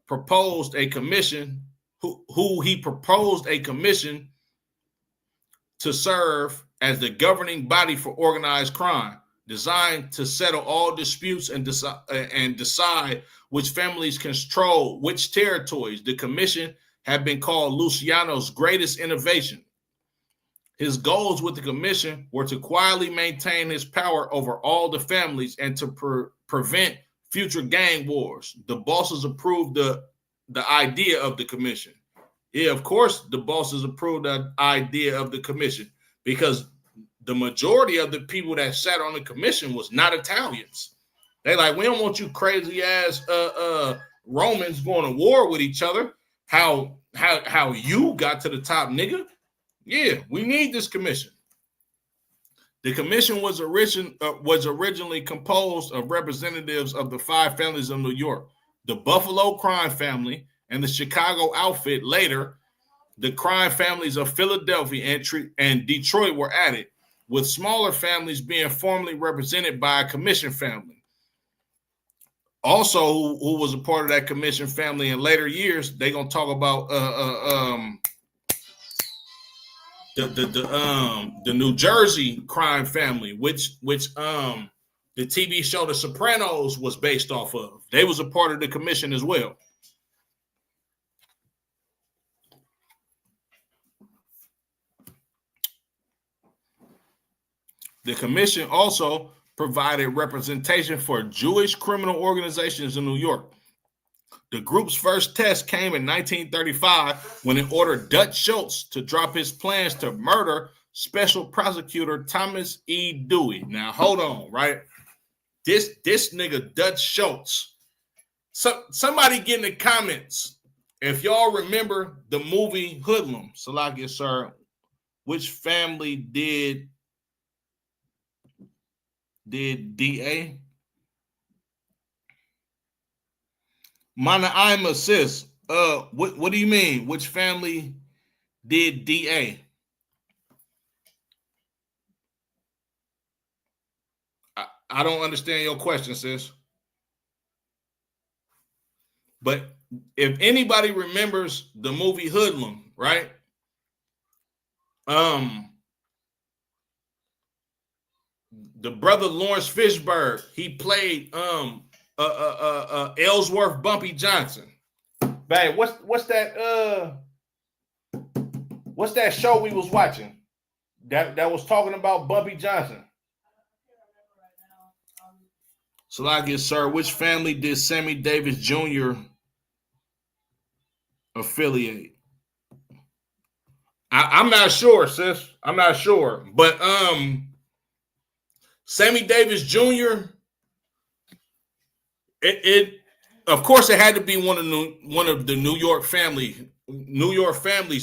proposed a commission, who he proposed a commission to serve as the governing body for organized crime, designed to settle all disputes and decide which families control which territories. The commission had been called Luciano's greatest innovation. His goals with the commission were to quietly maintain his power over all the families and to prevent future gang wars. The bosses approved the idea of the commission. Yeah, of course, the bosses approved the idea of the commission because the majority of the people that sat on the commission was not Italians. They like, we don't want you crazy ass Romans going to war with each other. How you got to the top, nigga? Yeah, we need this commission. The commission was originally composed of representatives of the 5 families of New York, the Buffalo crime family, and the Chicago outfit. Later, the crime families of Philadelphia and Detroit were added, with smaller families being formally represented by a commission family. Also, who was a part of that commission family in later years, they're gonna talk about the New Jersey crime family, which the TV show The Sopranos was based off of. They was a part of the commission as well. The commission also provided representation for Jewish criminal organizations in New York. The group's first test came in 1935 when it ordered Dutch Schultz to drop his plans to murder Special Prosecutor Thomas E. Dewey. Now, hold on, right? This nigga Dutch Schultz. Somebody get in the comments if y'all remember the movie Hoodlum. Salakia, sir. Which family did DA? Mana I'm assist. What do you mean? Which family did DA? I don't understand your question, sis. But if anybody remembers the movie Hoodlum, right? The brother Lawrence Fishburne, he played Ellsworth Bumpy Johnson. Babe, what's that show we was watching that was talking about Bumpy Johnson? So I guess, sir, which family did Sammy Davis Jr. affiliate? I'm not sure, sis. I'm not sure, but Sammy Davis Jr. It of course it had to be one of the New York families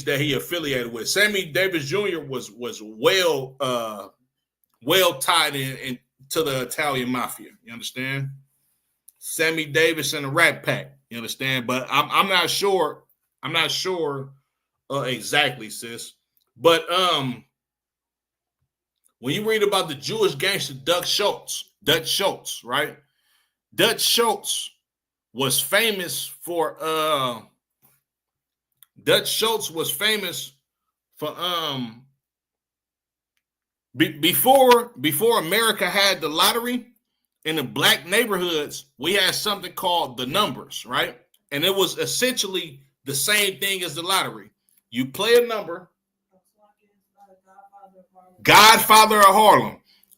that he affiliated with. Sammy Davis Jr. was well tied in to the Italian mafia. You understand? Sammy Davis and the Rat Pack. You understand? But I'm not sure. I'm not sure exactly, sis. But when you read about the Jewish gangster Dutch Schultz, right? Dutch Schultz was famous for Before America had the lottery, in the black neighborhoods, we had something called the numbers, right? And it was essentially the same thing as the lottery. You play a number. Godfather of Harlem.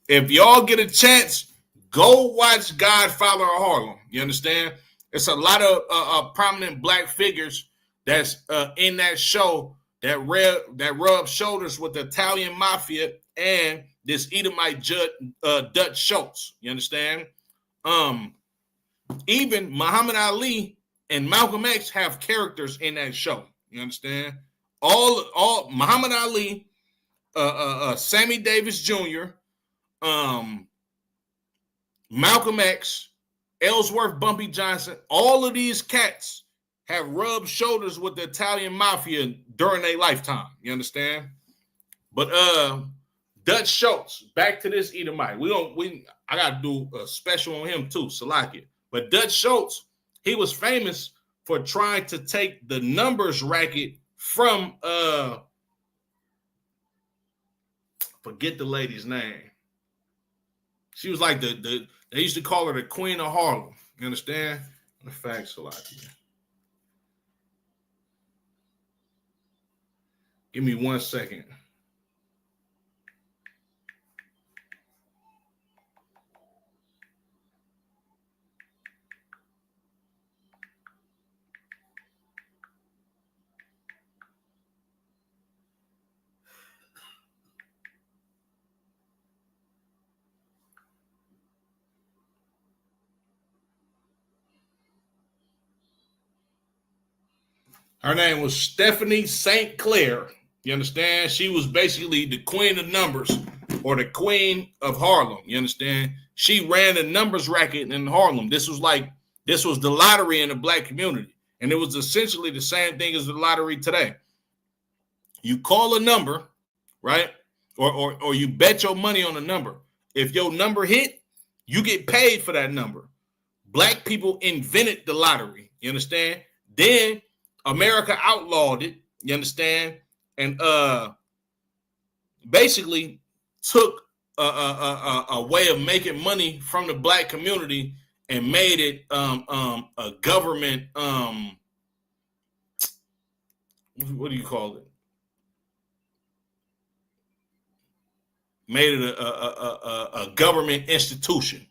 If y'all get a chance, go watch Godfather of Harlem. You understand? It's a lot of prominent black figures that's in that show that rub shoulders with the Italian mafia and this Edomite Dutch Schultz. You understand? Even Muhammad Ali and Malcolm X have characters in that show. You understand? All Muhammad Ali, Sammy Davis Jr., Malcolm X, Ellsworth Bumpy Johnson, all of these cats have rubbed shoulders with the Italian mafia during their lifetime. You understand? But Dutch Schultz, back to this Edomite. I gotta do a special on him too, Salakia. But Dutch Schultz, he was famous for trying to take the numbers racket from forget the lady's name. She was like they used to call her the Queen of Harlem. You understand? The facts, Salakia. Give me 1 second. Her name was Stephanie St. Clair. You understand? She was basically the queen of numbers or the queen of Harlem. You understand? She ran the numbers racket in Harlem. This was the lottery in the black community. And it was essentially the same thing as the lottery today. You call a number, right? Or you bet your money on a number. If your number hit, you get paid for that number. Black people invented the lottery. You understand? Then America outlawed it, you understand, and basically took a way of making money from the black community and made it a government. What do you call it? Made it a government institution.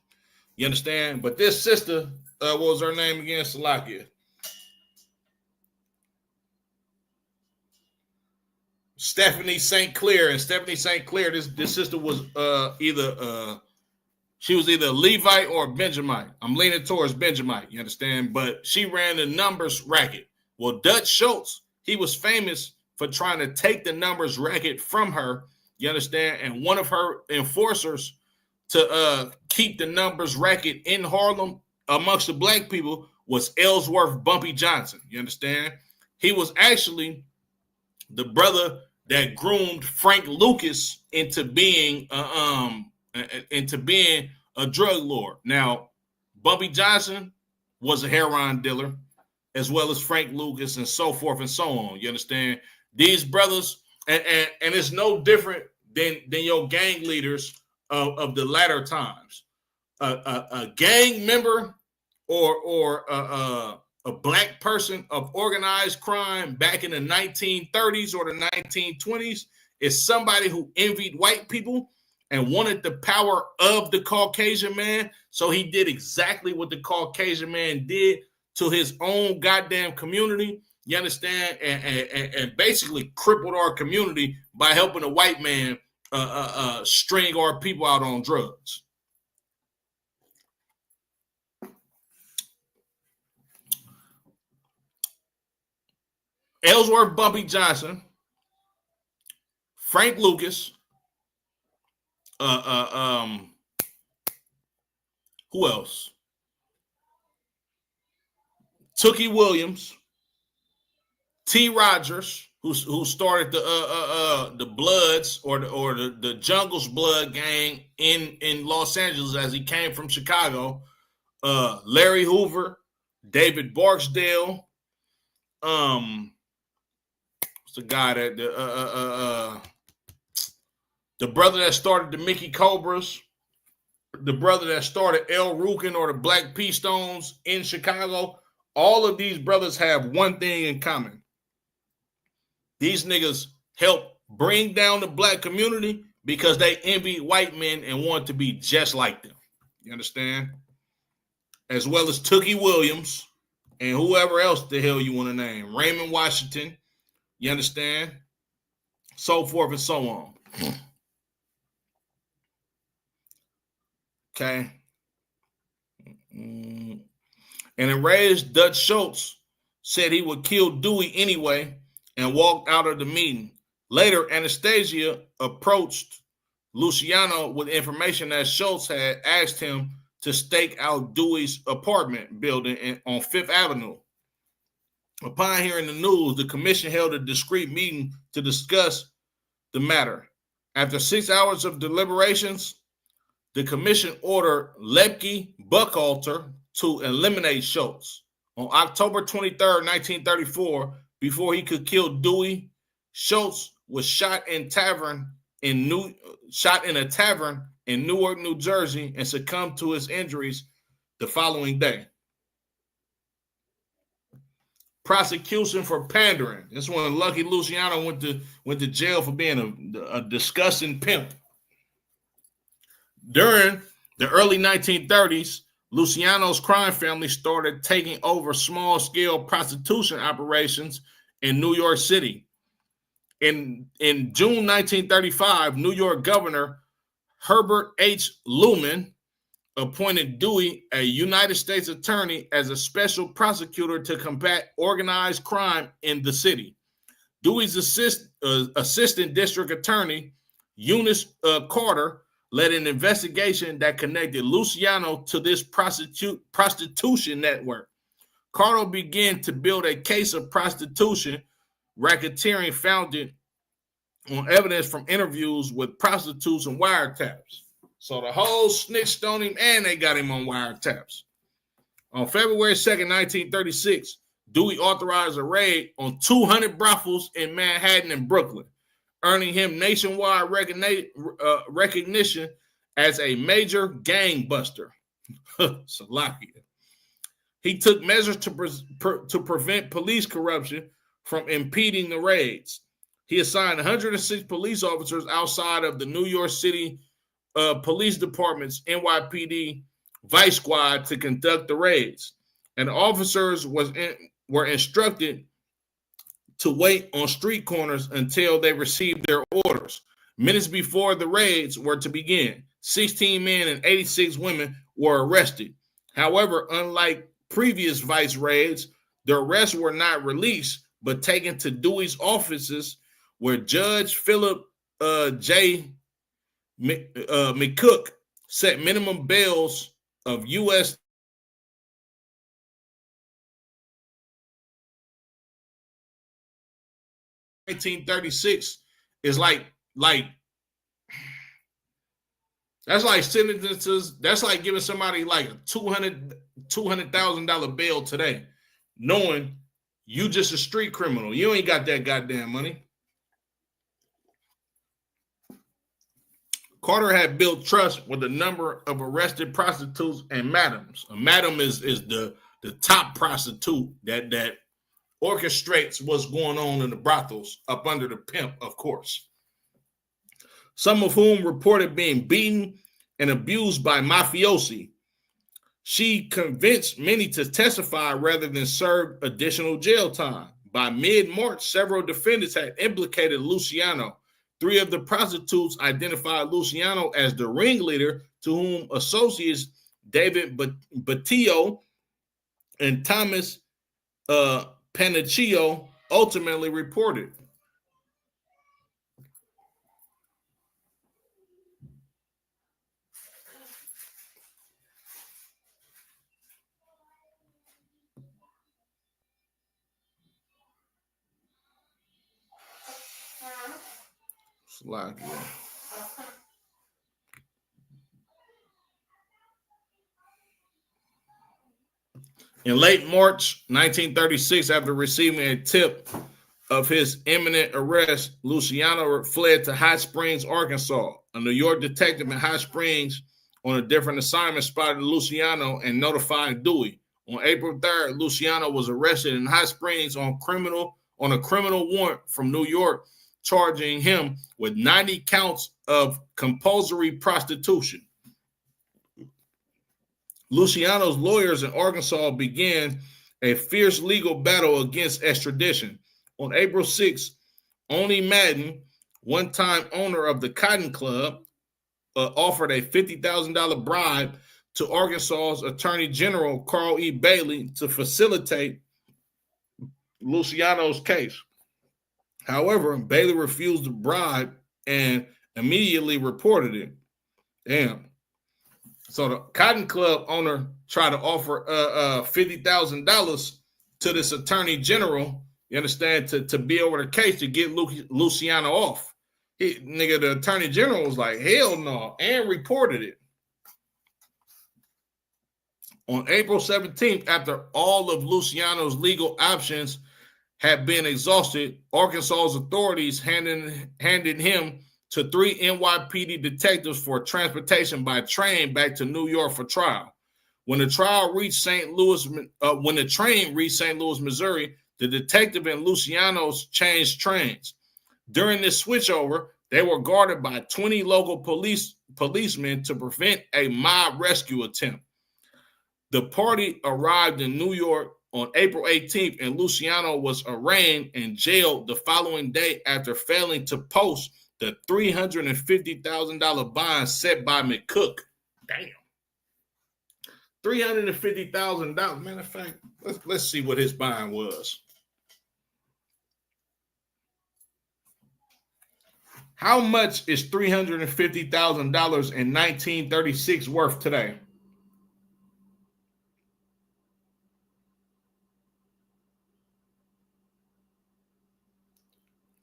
You understand? But this sister, what was her name again? Salakia. Stephanie St. Clair. And Stephanie St. Clair, this sister was she was either a Levite or a Benjamite. I'm leaning towards Benjamite, you understand? But she ran the numbers racket. Well, Dutch Schultz, he was famous for trying to take the numbers racket from her, you understand? And one of her enforcers to keep the numbers racket in Harlem amongst the black people was Ellsworth Bumpy Johnson, you understand? He was actually the brother that groomed Frank Lucas into being a drug lord. Now, Bumpy Johnson was a heroin dealer, as well as Frank Lucas and so forth and so on. You understand? These brothers, and it's no different than your gang leaders of the latter times. A gang member or a black person of organized crime back in the 1930s or the 1920s is somebody who envied white people and wanted the power of the Caucasian man. So he did exactly what the Caucasian man did to his own goddamn community. You understand? And basically crippled our community by helping a white man string our people out on drugs. Ellsworth Bumpy Johnson, Frank Lucas, who else? Tookie Williams, T. Rogers, who started the Bloods or the Jungle's Blood gang in Los Angeles as he came from Chicago. Larry Hoover, David Barksdale, what's the guy that the brother that started the Mickey Cobras, the brother that started El Rukin or the Black P Stones in Chicago, all of these brothers have one thing in common. These niggas help bring down the black community because they envy white men and want to be just like them. You understand? As well as Tookie Williams and whoever else the hell you want to name. Raymond Washington. You understand? So forth and so on. Okay. An enraged Dutch Schultz said he would kill Dewey anyway and walked out of the meeting. Later, Anastasia approached Luciano with information that Schultz had asked him to stake out Dewey's apartment building on Fifth Avenue. Upon hearing the news, the commission held a discreet meeting to discuss the matter. After 6 hours of deliberations, the commission ordered Lepke Buchalter to eliminate Schultz. On October 23rd, 1934, before he could kill Dewey, Schultz was shot in a tavern in Newark, New Jersey, and succumbed to his injuries the following day. Prosecution for pandering. This one, Lucky Luciano went to jail for being a disgusting pimp. During the early 1930s, Luciano's crime family started taking over small-scale prostitution operations in New York City. In June 1935, New York Governor Herbert H. Looman appointed Dewey, a United States attorney, as a special prosecutor to combat organized crime in the city. Dewey's assistant district attorney, Eunice Carter, led an investigation that connected Luciano to this prostitution network. Carter began to build a case of prostitution racketeering founded on evidence from interviews with prostitutes and wiretaps. So the whole snitched on him and they got him on wiretaps. On February 2nd, 1936, Dewey authorized a raid on 200 brothels in Manhattan and Brooklyn, earning him nationwide recognition as a major gangbuster. Salakia. He took measures to prevent police corruption from impeding the raids. He assigned 106 police officers outside of the New York City Police Department's NYPD Vice Squad to conduct the raids. And officers were instructed to wait on street corners until they received their orders. Minutes before the raids were to begin, 16 men and 86 women were arrested. However, unlike previous vice raids, the arrests were not released, but taken to Dewey's offices, where Judge Philip J. McCook set minimum bails of U.S. 1936 is like that's like sentences. That's like giving somebody like a $200,000 bail today, knowing you just a street criminal. You ain't got that goddamn money. Carter had built trust with a number of arrested prostitutes and madams. A madam is the top prostitute that orchestrates what's going on in the brothels up under the pimp, of course. Some of whom reported being beaten and abused by mafiosi. She convinced many to testify rather than serve additional jail time. By mid-March, several defendants had implicated Luciano. 3 of the prostitutes identified Luciano as the ringleader, to whom associates David Batillo and Thomas Paniccio ultimately reported. In late March 1936, after receiving a tip of his imminent arrest, Luciano fled to Hot Springs, Arkansas. A New York detective in Hot Springs on a different assignment spotted Luciano and notified Dewey. On April 3rd, Luciano was arrested in Hot Springs on a criminal warrant from New York, charging him with 90 counts of compulsory prostitution. Luciano's lawyers in Arkansas began a fierce legal battle against extradition. On April 6th, Oni Madden, one-time owner of the Cotton Club, offered a $50,000 bribe to Arkansas's Attorney General Carl E. Bailey to facilitate Luciano's case. However, Bailey refused the bribe and immediately reported it. Damn. So the Cotton Club owner tried to offer $50,000 to this Attorney General, you understand, to be over the case to get Luciano off. The Attorney General was like, hell no, and reported it. On April 17th, after all of Luciano's legal options had been exhausted, Arkansas's authorities handed him to 3 NYPD detectives for transportation by train back to New York for trial. When the train reached St. Louis, Missouri, the detective and Luciano's changed trains. During this switchover, they were guarded by 20 local policemen to prevent a mob rescue attempt. The party arrived in New York on April 18th, and Luciano was arraigned and jailed the following day after failing to post the $350,000 bond set by McCook. Damn. $350,000. Matter of fact, let's see what his bond was. How much is $350,000 in 1936 worth today?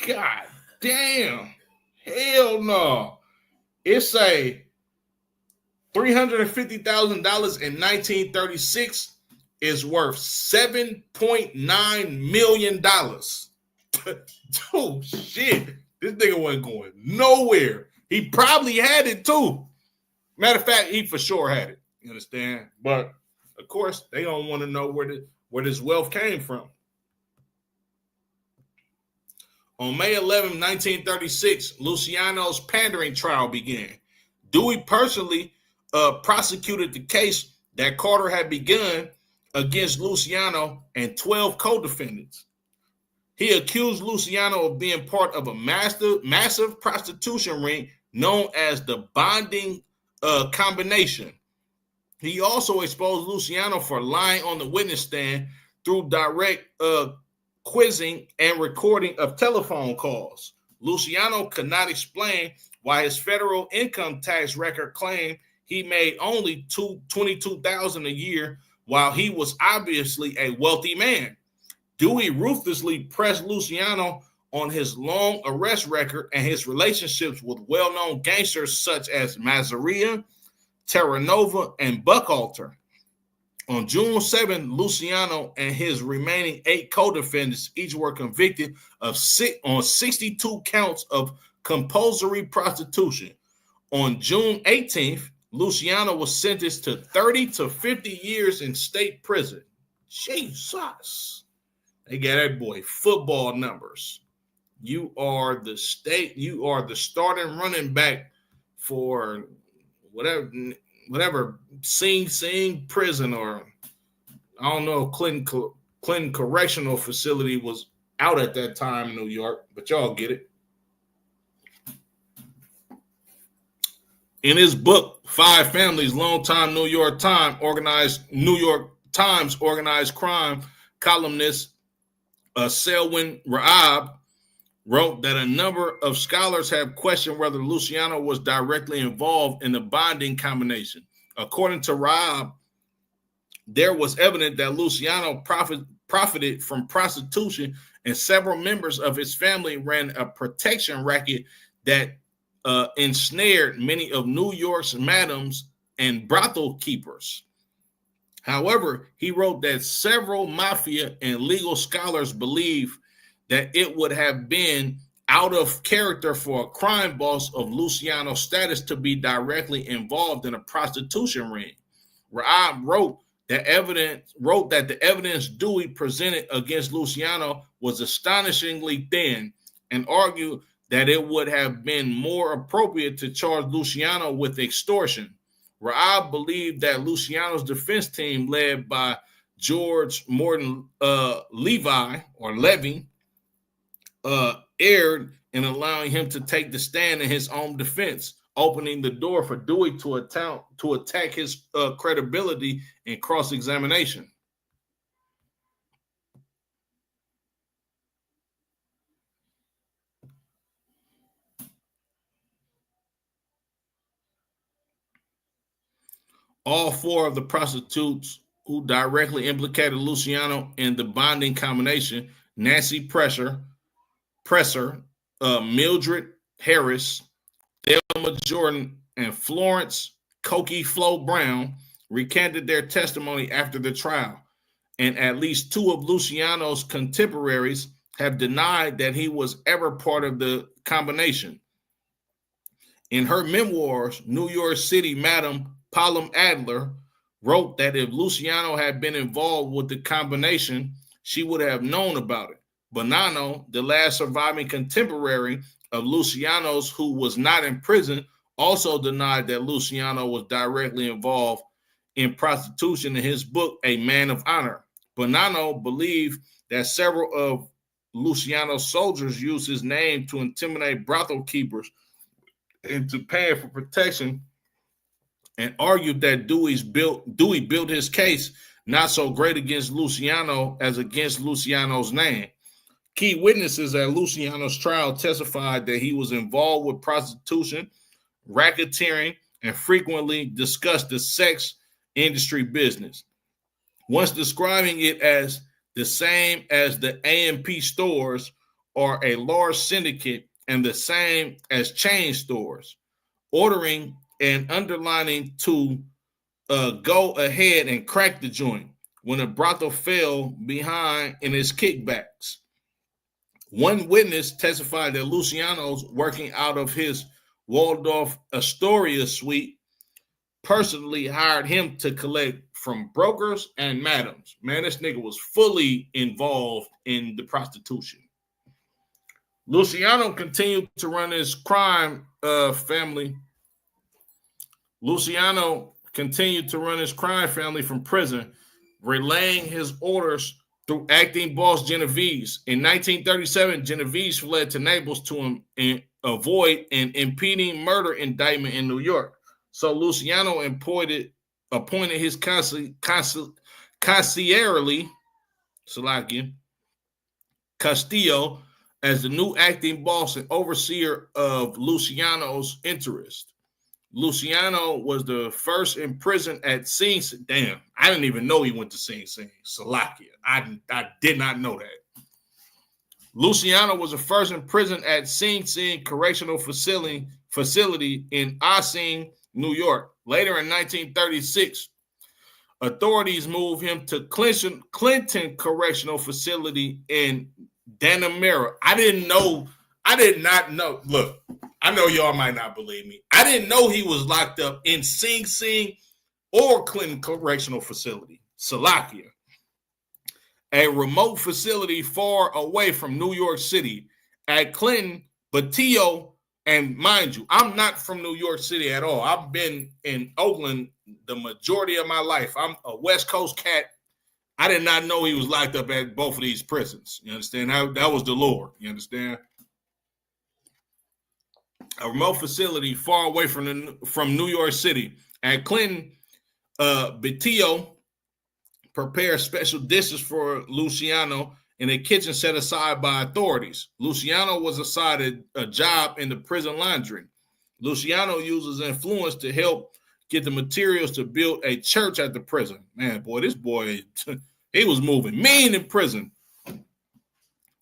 God damn. Hell no. It's a $350,000 in 1936 is worth $7.9 million. Oh, shit. This nigga wasn't going nowhere. He probably had it too. Matter of fact, he for sure had it. You understand? But, of course, they don't want to know where this wealth came from. On May 11, 1936, Luciano's pandering trial began. Dewey personally prosecuted the case that Carter had begun against Luciano and 12 co-defendants. He accused Luciano of being part of a massive prostitution ring known as the bonding combination. He also exposed Luciano for lying on the witness stand through direct quizzing and recording of telephone calls. Luciano could not explain why his federal income tax record claimed he made only $22,000 a year while he was obviously a wealthy man. Dewey ruthlessly pressed Luciano on his long arrest record and his relationships with well-known gangsters such as Mazaria, Terra Nova, and Buckalter. On June 7, Luciano and his remaining 8 co-defendants each were convicted on 62 counts of compulsory prostitution. On June 18th, Luciano was sentenced to 30 to 50 years in state prison. Jesus. They got that boy football numbers. You are the starting running back for whatever Sing prison, or I don't know if Clinton Correctional Facility was out at that time in New York, but y'all get it. In his book, Five Families, longtime New York Times organized crime columnist Selwyn Raab wrote that a number of scholars have questioned whether Luciano was directly involved in the bonding combination. According to Raab, there was evidence that Luciano profited from prostitution, and several members of his family ran a protection racket that ensnared many of New York's madams and brothel keepers. However, he wrote that several mafia and legal scholars believe that it would have been out of character for a crime boss of Luciano's status to be directly involved in a prostitution ring. Raab wrote that the evidence Dewey presented against Luciano was astonishingly thin, and argued that it would have been more appropriate to charge Luciano with extortion. Raab believed that Luciano's defense team, led by George Morton Levy, erred in allowing him to take the stand in his own defense, opening the door for Dewey to attack his credibility in cross-examination. All four of the prostitutes who directly implicated Luciano in the bonding combination, Nancy Presser, Mildred Harris, Thelma Jordan, and Florence Cokie Flo Brown, recanted their testimony after the trial, and at least two of Luciano's contemporaries have denied that he was ever part of the combination. In her memoirs, New York City Madam Palom Adler wrote that if Luciano had been involved with the combination, she would have known about it. Bonanno, the last surviving contemporary of Luciano's who was not in prison, also denied that Luciano was directly involved in prostitution in his book, A Man of Honor. Bonanno believed that several of Luciano's soldiers used his name to intimidate brothel keepers into paying for protection, and argued that Dewey built his case not so great against Luciano as against Luciano's name. Key witnesses at Luciano's trial testified that he was involved with prostitution, racketeering, and frequently discussed the sex industry business, once describing it as the same as the A&P stores or a large syndicate and the same as chain stores, ordering and underlining to go ahead and crack the joint when a brothel fell behind in its kickbacks. One witness testified that Luciano's working out of his Waldorf Astoria suite personally hired him to collect from brokers and madams. Man, this nigga was fully involved in the prostitution. Luciano continued to run his crime family. Luciano continued to run his crime family from prison, relaying his orders through acting boss Genovese. In 1937, Genovese fled to Naples to avoid an impending murder indictment in New York. So Luciano appointed his consigliere, Castillo, as the new acting boss and overseer of Luciano's interest. Luciano was the first in prison at Sing Sing. Damn, I didn't even know he went to Sing Sing, Slovakia. I did not know that. Luciano was the first in prison at Sing Sing Correctional Facility in Ossining, New York. Later in 1936, authorities moved him to Clinton Correctional Facility in Dannemora. I did not know. Look, I know y'all might not believe me. I didn't know he was locked up in Sing Sing or Clinton Correctional Facility, Slovakia, a remote facility far away from New York City. At Clinton, Batillo, and mind you, I'm not from New York City at all. I've been in Oakland the majority of my life. I'm a West Coast cat. I did not know he was locked up at both of these prisons. You understand? That was the Lord. You understand? A remote facility far away from New York City. At Clinton, Batillo prepared special dishes for Luciano in a kitchen set aside by authorities. Luciano was assigned a job in the prison laundry. Luciano uses influence to help get the materials to build a church at the prison. Man, boy, this boy, he was moving mean in prison,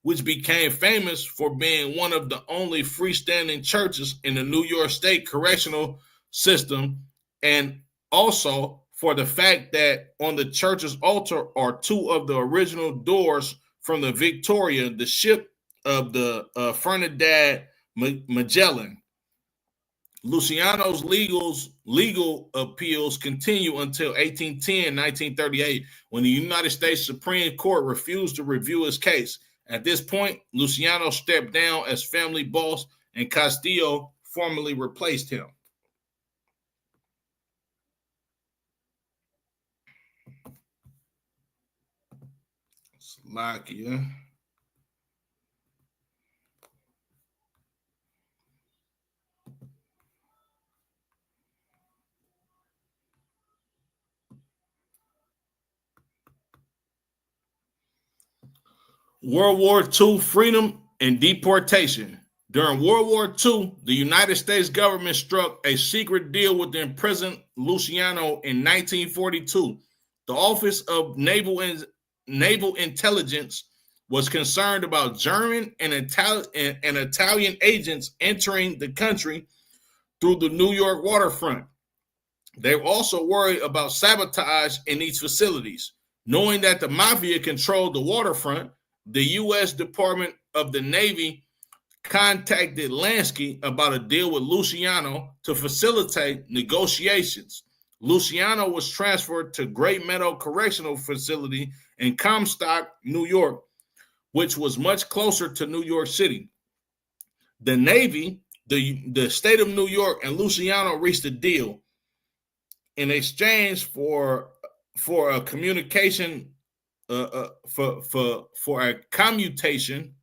which became famous for being one of the only freestanding churches in the New York State correctional system, and also for the fact that on the church's altar are two of the original doors from the Victoria, the ship of the Fernandad Magellan. Luciano's legal appeals continue until 1810-1938, when the United States Supreme Court refused to review his case. At this point, Luciano stepped down as family boss, and Castillo formally replaced him. Slovakia. World War II freedom and deportation. During World War II, the United States government struck a secret deal with the imprisoned Luciano in 1942. The Office of Naval Intelligence was concerned about German and Italian agents entering the country through the New York waterfront. They were also worried about sabotage in these facilities. Knowing that the mafia controlled the waterfront, the U.S. Department of the Navy contacted Lansky about a deal with Luciano to facilitate negotiations. Luciano was transferred to Great Meadow Correctional Facility in Comstock, New York, which was much closer to New York City. The Navy, the state of New York, and Luciano reached a deal. In exchange for a communication for a commutation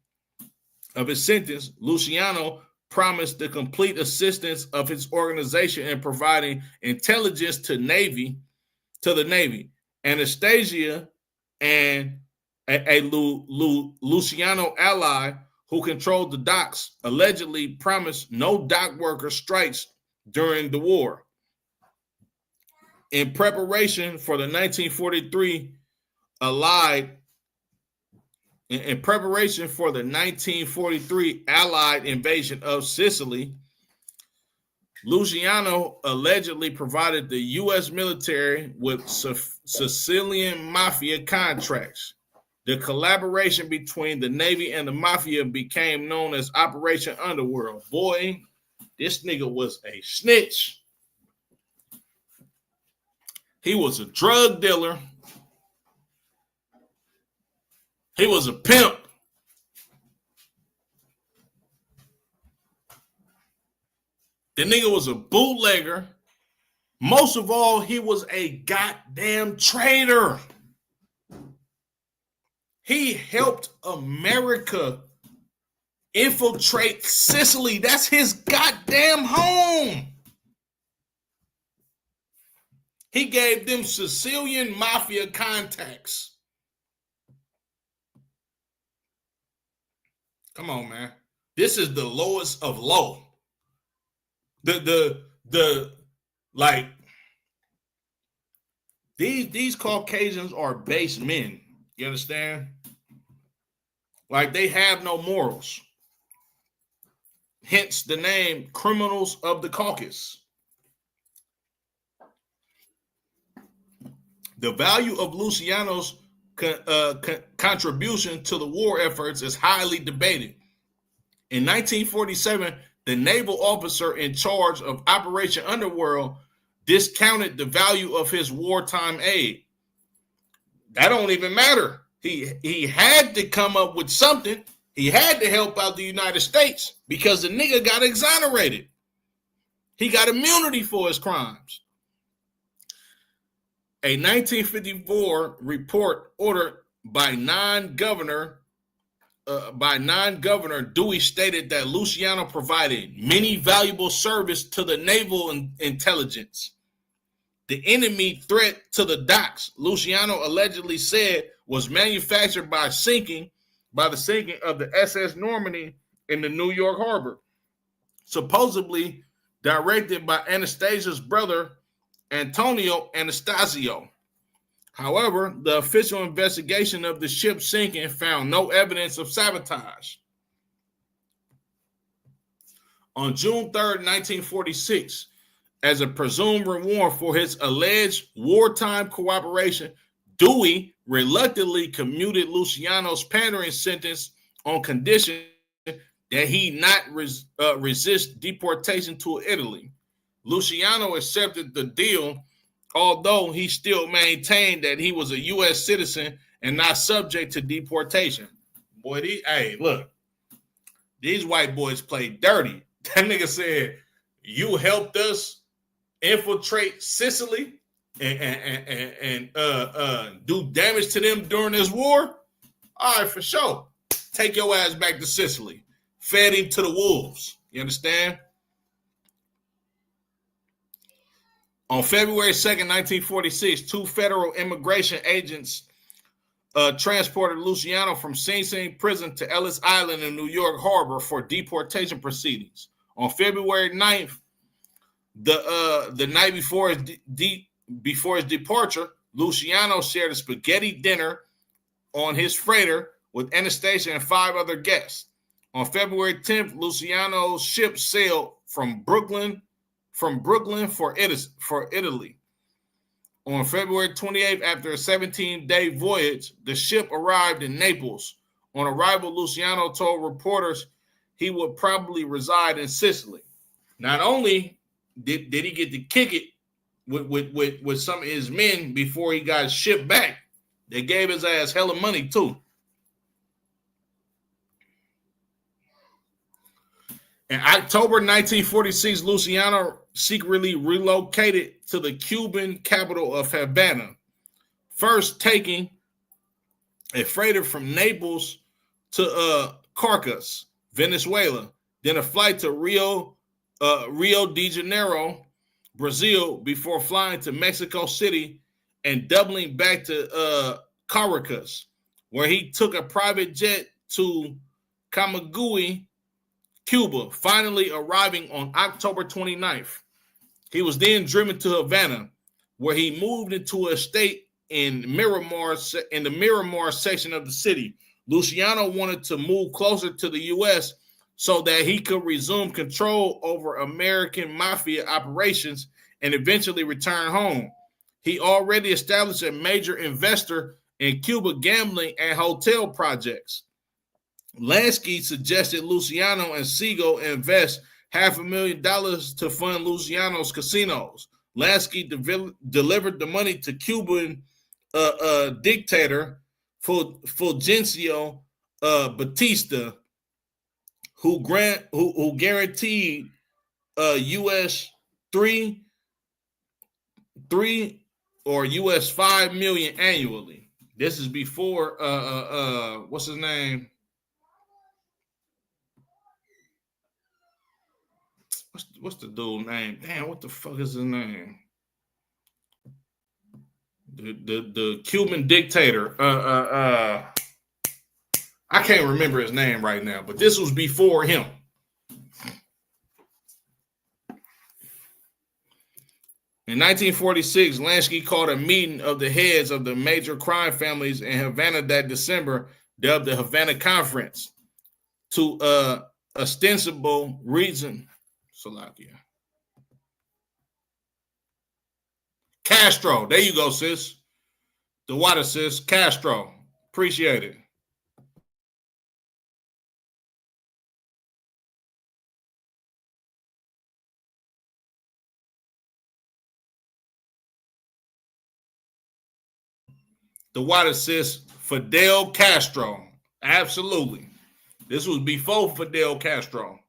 of his sentence, Luciano promised the complete assistance of his organization in providing intelligence to the Navy. Anastasia and a Luciano ally who controlled the docks allegedly promised no dock worker strikes during the war. In preparation for the 1943 Allied invasion of Sicily, Luciano allegedly provided the U.S. military with Sicilian mafia contracts. The collaboration between the Navy and the mafia became known as Operation Underworld. Boy, this nigga was a snitch. He was a drug dealer. He was a pimp. The nigga was a bootlegger. Most of all, he was a goddamn traitor. He helped America infiltrate Sicily. That's his goddamn home. He gave them Sicilian mafia contacts. Come on, man. This is the lowest of low. These Caucasians are base men. You understand? Like, they have no morals. Hence the name Criminals of the Caucasus. The value of Luciano's contribution to the war efforts is highly debated. In 1947, the naval officer in charge of Operation Underworld discounted the value of his wartime aid. That don't even matter. He had to come up with something. He had to help out the United States because the nigga got exonerated. He got immunity for his crimes. A 1954 report ordered by non-governor Dewey stated that Luciano provided many valuable service to the naval intelligence. The enemy threat to the docks, Luciano allegedly said, was manufactured by the sinking of the SS Normandy in the New York harbor, supposedly directed by Anastasia's brother, Antonio Anastasio. However, the official investigation of the ship sinking found no evidence of sabotage. On June 3rd, 1946, as a presumed reward for his alleged wartime cooperation, Dewey reluctantly commuted Luciano's pandering sentence on condition that he not resist deportation to Italy. Luciano accepted the deal, although he still maintained that he was a U.S. citizen and not subject to deportation. Boy, hey, look, these white boys played dirty. That nigga said, you helped us infiltrate Sicily and do damage to them during this war? All right, for sure. Take your ass back to Sicily. Fed him to the wolves. You understand? On February 2nd, 1946, two federal immigration agents transported Luciano from Sing Sing prison to Ellis Island in New York Harbor for deportation proceedings. On February 9th, the night before his departure, Luciano shared a spaghetti dinner on his freighter with Anastasia and 5 other guests. On February 10th, Luciano's ship sailed from Brooklyn for Italy. On February 28th, after a 17-day voyage, the ship arrived in Naples. On arrival, Luciano told reporters he would probably reside in Sicily. Not only did he get to kick it with some of his men before he got shipped back, they gave his ass hella money too. In October 1946, Luciano secretly relocated to the Cuban capital of Havana, first taking a freighter from Naples to Caucasus, Venezuela, then a flight to Rio de Janeiro, Brazil, before flying to Mexico City and doubling back to Caracas, where he took a private jet to Camagüey, Cuba, finally arriving on October 29th. He was then driven to Havana, where he moved into an estate in the Miramar section of the city. Luciano wanted to move closer to the U.S. so that he could resume control over American mafia operations and eventually return home. He already established a major investor in Cuba gambling and hotel projects. Lansky suggested Luciano and Siegel invest $500,000 to fund Luciano's casinos. Lansky delivered the money to Cuban dictator Fulgencio Batista, who guaranteed US $3 or US $5 million annually. This is before what's his name? What's the dude's name? Damn, what the fuck is his name? The Cuban dictator. I can't remember his name right now, but this was before him. In 1946, Lansky called a meeting of the heads of the major crime families in Havana that December, dubbed the Havana Conference, to ostensible reason. Slovakia. Castro. There you go, sis. The water, sis. Castro. Appreciate it. The water, sis. Fidel Castro. Absolutely. This was before Fidel Castro.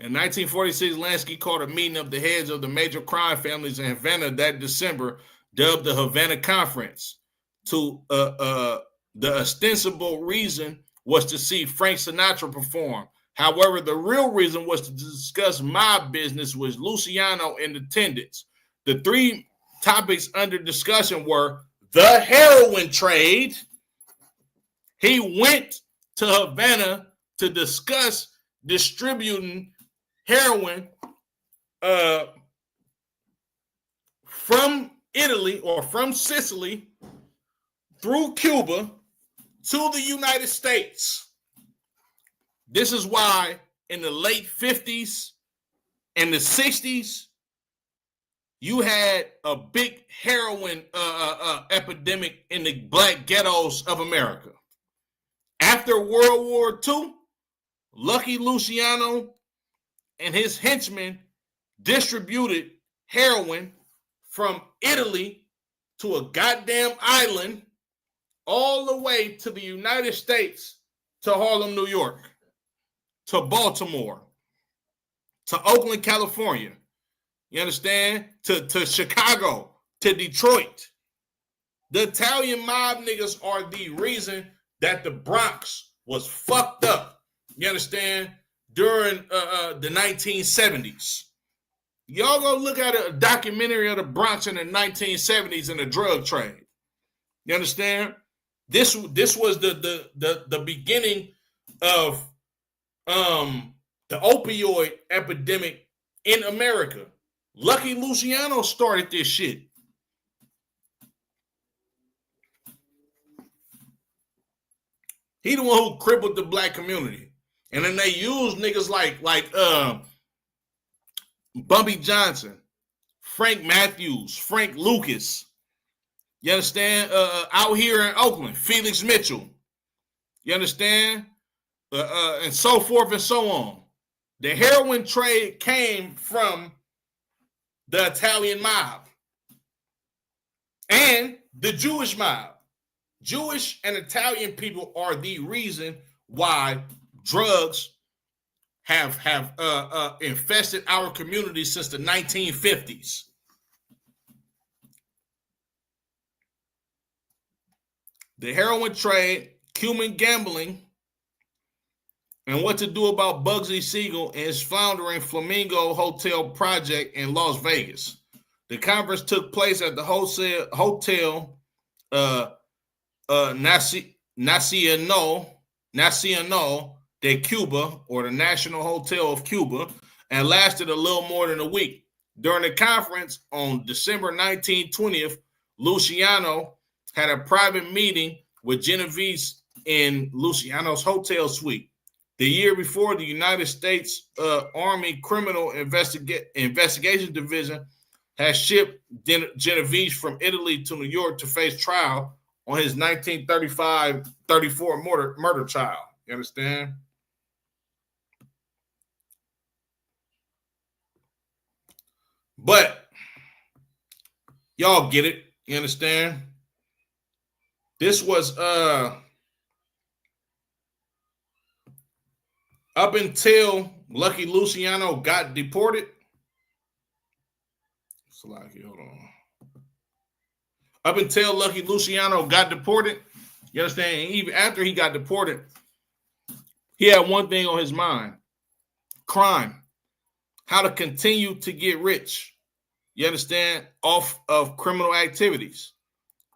In 1946, Lansky called a meeting of the heads of the major crime families in Havana that December, dubbed the Havana Conference. The ostensible reason was to see Frank Sinatra perform. However, the real reason was to discuss mob business with Luciano in attendance. The 3 topics under discussion were the heroin trade. He went to Havana to discuss distributing heroin from Italy or from Sicily through Cuba to the United States. This is why in the late 50s and the 60s, you had a big heroin epidemic in the black ghettos of America. After World War II, Lucky Luciano and his henchmen distributed heroin from Italy to a goddamn island all the way to the United States, to Harlem, New York, to Baltimore, to Oakland, California. You understand? To Chicago, to Detroit. The Italian mob niggas are the reason that the Bronx was fucked up. You understand? During the 1970s. Y'all go look at a documentary of the Bronx in the 1970s and the drug trade. You understand? This was the beginning of the opioid epidemic in America. Lucky Luciano started this shit. He the one who crippled the black community. And then they used niggas like Bumpy Johnson, Frank Matthews, Frank Lucas. You understand? Out here in Oakland, Felix Mitchell. You understand? And so forth and so on. The heroin trade came from the Italian mob and the Jewish mob. Jewish and Italian people are the reason why drugs have infested our community since the 1950s. The heroin trade, Cuban gambling, and what to do about Bugsy Siegel and his floundering Flamingo Hotel project in Las Vegas. The conference took place at the Hotel Nacional de Cuba, or the National Hotel of Cuba, and lasted a little more than a week. During the conference on December 19th, 20th, Luciano had a private meeting with Genovese in Luciano's hotel suite. The year before, the United States Army Criminal Investigation Division had shipped Genovese from Italy to New York to face trial on his 1935-34 murder trial. You understand? But y'all get it. You understand? This was up until Lucky Luciano got deported. Hold on. Up until Lucky Luciano got deported, you understand? And even after he got deported, he had one thing on his mind: crime. How to continue to get rich. You understand? Off of criminal activities,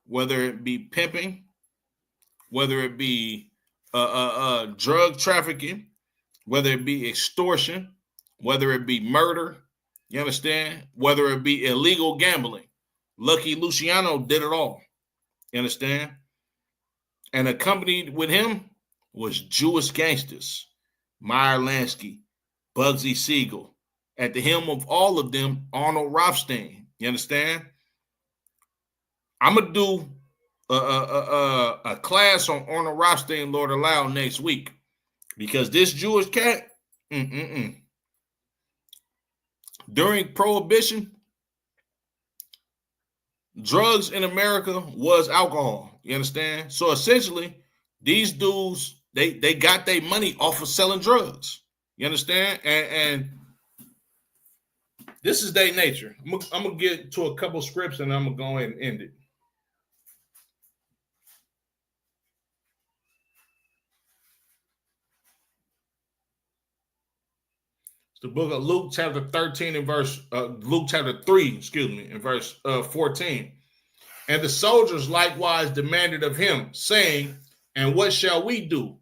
whether it be pimping, whether it be drug trafficking, whether it be extortion, whether it be murder, you understand? Whether it be illegal gambling. Lucky Luciano did it all. You understand? And accompanied with him was Jewish gangsters, Meyer Lansky, Bugsy Siegel. At the helm of all of them, Arnold Rothstein. You understand? I'm going to do a class on Arnold Rothstein, Lord allow, next week. Because this Jewish cat, during Prohibition, drugs in America was alcohol. You understand? So essentially, these dudes, they got their money off of selling drugs. You understand? And this is their nature. I'm going to get to a couple scripts and I'm going to go ahead and end it. The book of Luke chapter 13 and Luke chapter 3, in verse 14. And the soldiers likewise demanded of him, saying, and what shall we do?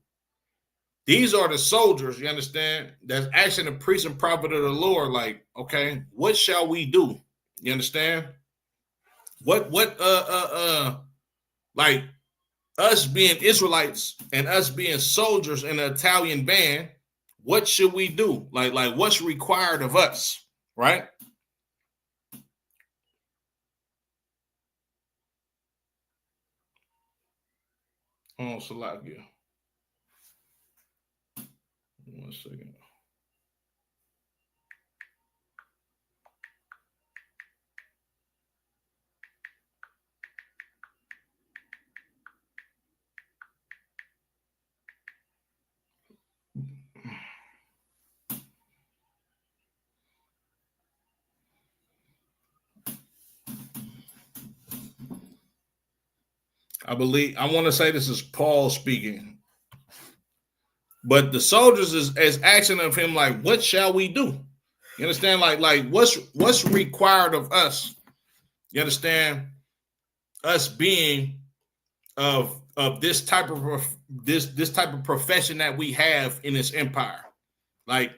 These are the soldiers, you understand, that's asking the priest and prophet of the Lord, like, okay, what shall we do? You understand? What like us being Israelites and us being soldiers in an Italian band, what should we do? Like what's required of us, right? Oh, Salakia. 1 second. I want to say this is Paul speaking, but the soldiers is asking of him, like, what shall we do? You understand? Like what's required of us? You understand? Us being of this type of this type of profession that we have in this empire. Like,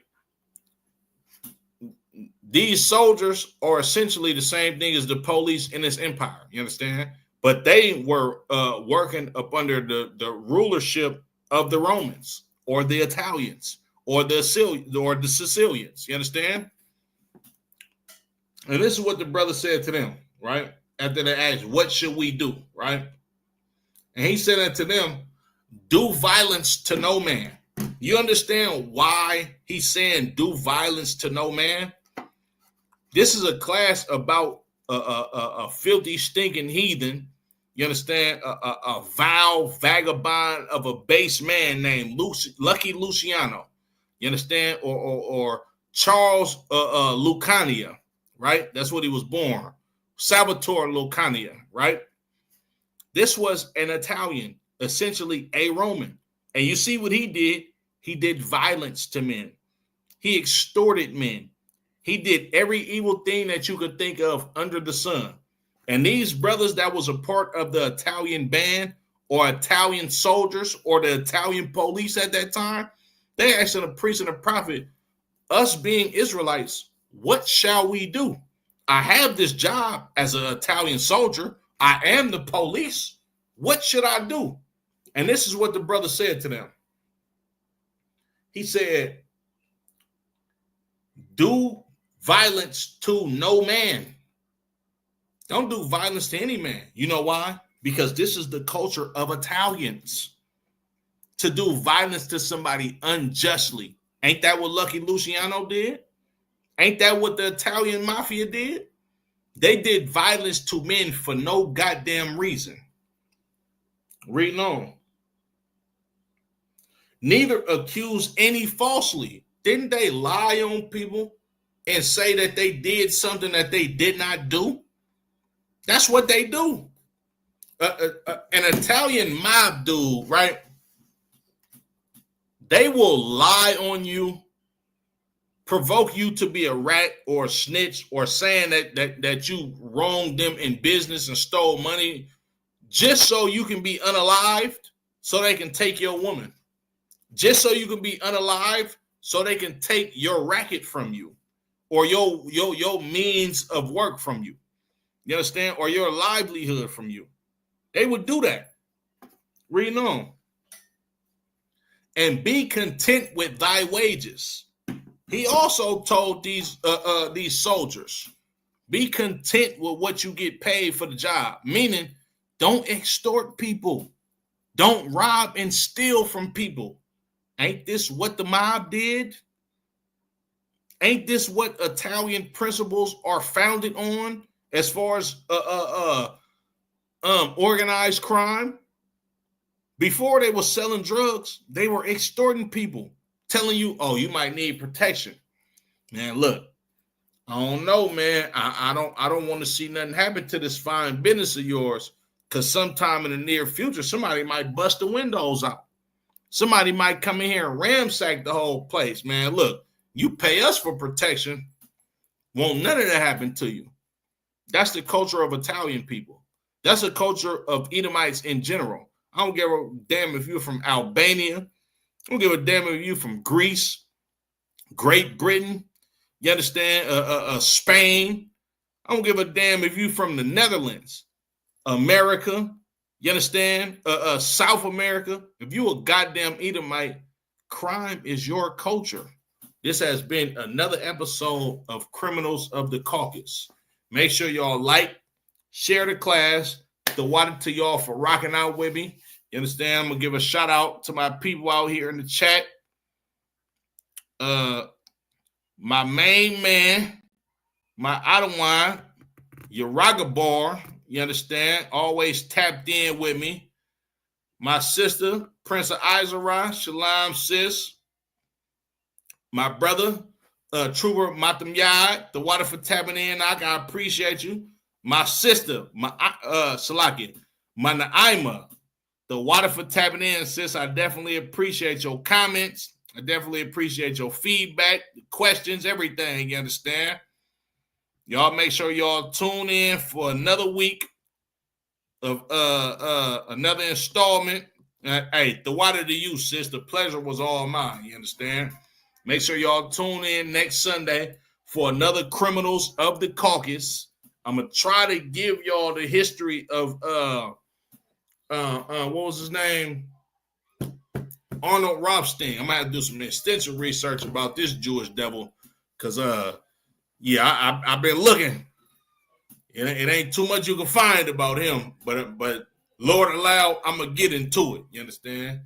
these soldiers are essentially the same thing as the police in this empire. You understand? But they were working up under the rulership of the Romans or the Italians or the Sicilians. You understand? And this is what the brother said to them, right? After they asked, what should we do, right? And he said unto them, do violence to no man. You understand why he's saying do violence to no man? This is a class about a filthy, stinking heathen. You understand? A vile vagabond of a base man named Lucky Luciano. You understand? Or Charles Lucania, right? That's what he was born. Salvatore Lucania, right? This was an Italian, essentially a Roman. And you see what he did? He did violence to men. He extorted men. He did every evil thing that you could think of under the sun. And these brothers that was a part of the Italian band or Italian soldiers or the Italian police at that time, they asked the priest and the prophet, us being Israelites, what shall we do? I have this job as an Italian soldier. I am the police. What should I do? And this is what the brother said to them. He said, do violence to no man. Don't do violence to any man. You know why? Because this is the culture of Italians. To do violence to somebody unjustly. Ain't that what Lucky Luciano did? Ain't that what the Italian mafia did? They did violence to men for no goddamn reason. Reading on. Neither accuse any falsely. Didn't they lie on people and say that they did something that they did not do? That's what they do. An Italian mob dude, right? They will lie on you, provoke you to be a rat or a snitch, or saying that you wronged them in business and stole money just so you can be unalived, so they can take your woman. Just so you can be unalived, so they can take your racket from you, or your means of work from you. You understand? Or your livelihood from you. They would do that. Reading on. And be content with thy wages. He also told these soldiers, be content with what you get paid for the job. Meaning, don't extort people. Don't rob and steal from people. Ain't this what the mob did? Ain't this what Italian principles are founded on as far as organized crime? Before they were selling drugs, they were extorting people, telling you, oh, you might need protection. Man, look, I don't know, man. I don't want to see nothing happen to this fine business of yours, because sometime in the near future, somebody might bust the windows out. Somebody might come in here and ransack the whole place, man. Look, you pay us for protection. Won't none of that happen to you. That's the culture of Italian people. That's the culture of Edomites in general. I don't give a damn if you're from Albania. I don't give a damn if you're from Greece, Great Britain. You understand? Spain. I don't give a damn if you're from the Netherlands, America. You understand? South America. If you a goddamn Edomite, crime is your culture. This has been another episode of Criminals of the Caucasus. Make sure y'all like, share the class. The water to y'all for rocking out with me. You understand? I'm gonna give a shout out to my people out here in the chat. My main man, my Ottawa, Yaragabar, you understand? Always tapped in with me. My sister, Prince of Izara, Shalom, sis. My brother, Trooper Matam Yad, the water for tapping in. I appreciate you. My sister, my Salaki, my Naima, the water for tapping in, sis. I definitely appreciate your comments. I definitely appreciate your feedback, questions, everything. You understand? Y'all make sure y'all tune in for another week of another installment. Hey, the water to you, sis. The pleasure was all mine. You understand? Make sure y'all tune in next Sunday for another Criminals of the Caucasus. I'm gonna try to give y'all the history of what was his name? Arnold Rothstein. I'm gonna have to do some extensive research about this Jewish devil, cause yeah, I've been looking. It ain't too much you can find about him, but Lord allow, I'm gonna get into it. You understand?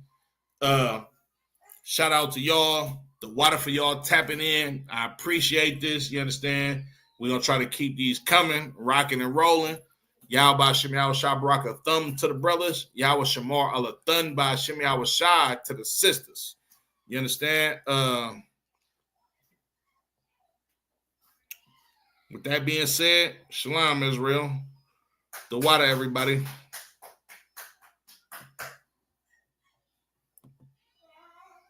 Shout out to y'all. The water for y'all tapping in. I appreciate this. You understand? We're gonna try to keep these coming, rocking and rolling. Yahweh Shem Yahweh Shah Barak a thumb to the brothers. Yahweh Shamar Allah Thun by Shem Yahweh Shah to the sisters. You understand? With that being said, Shalom Israel. The water, everybody.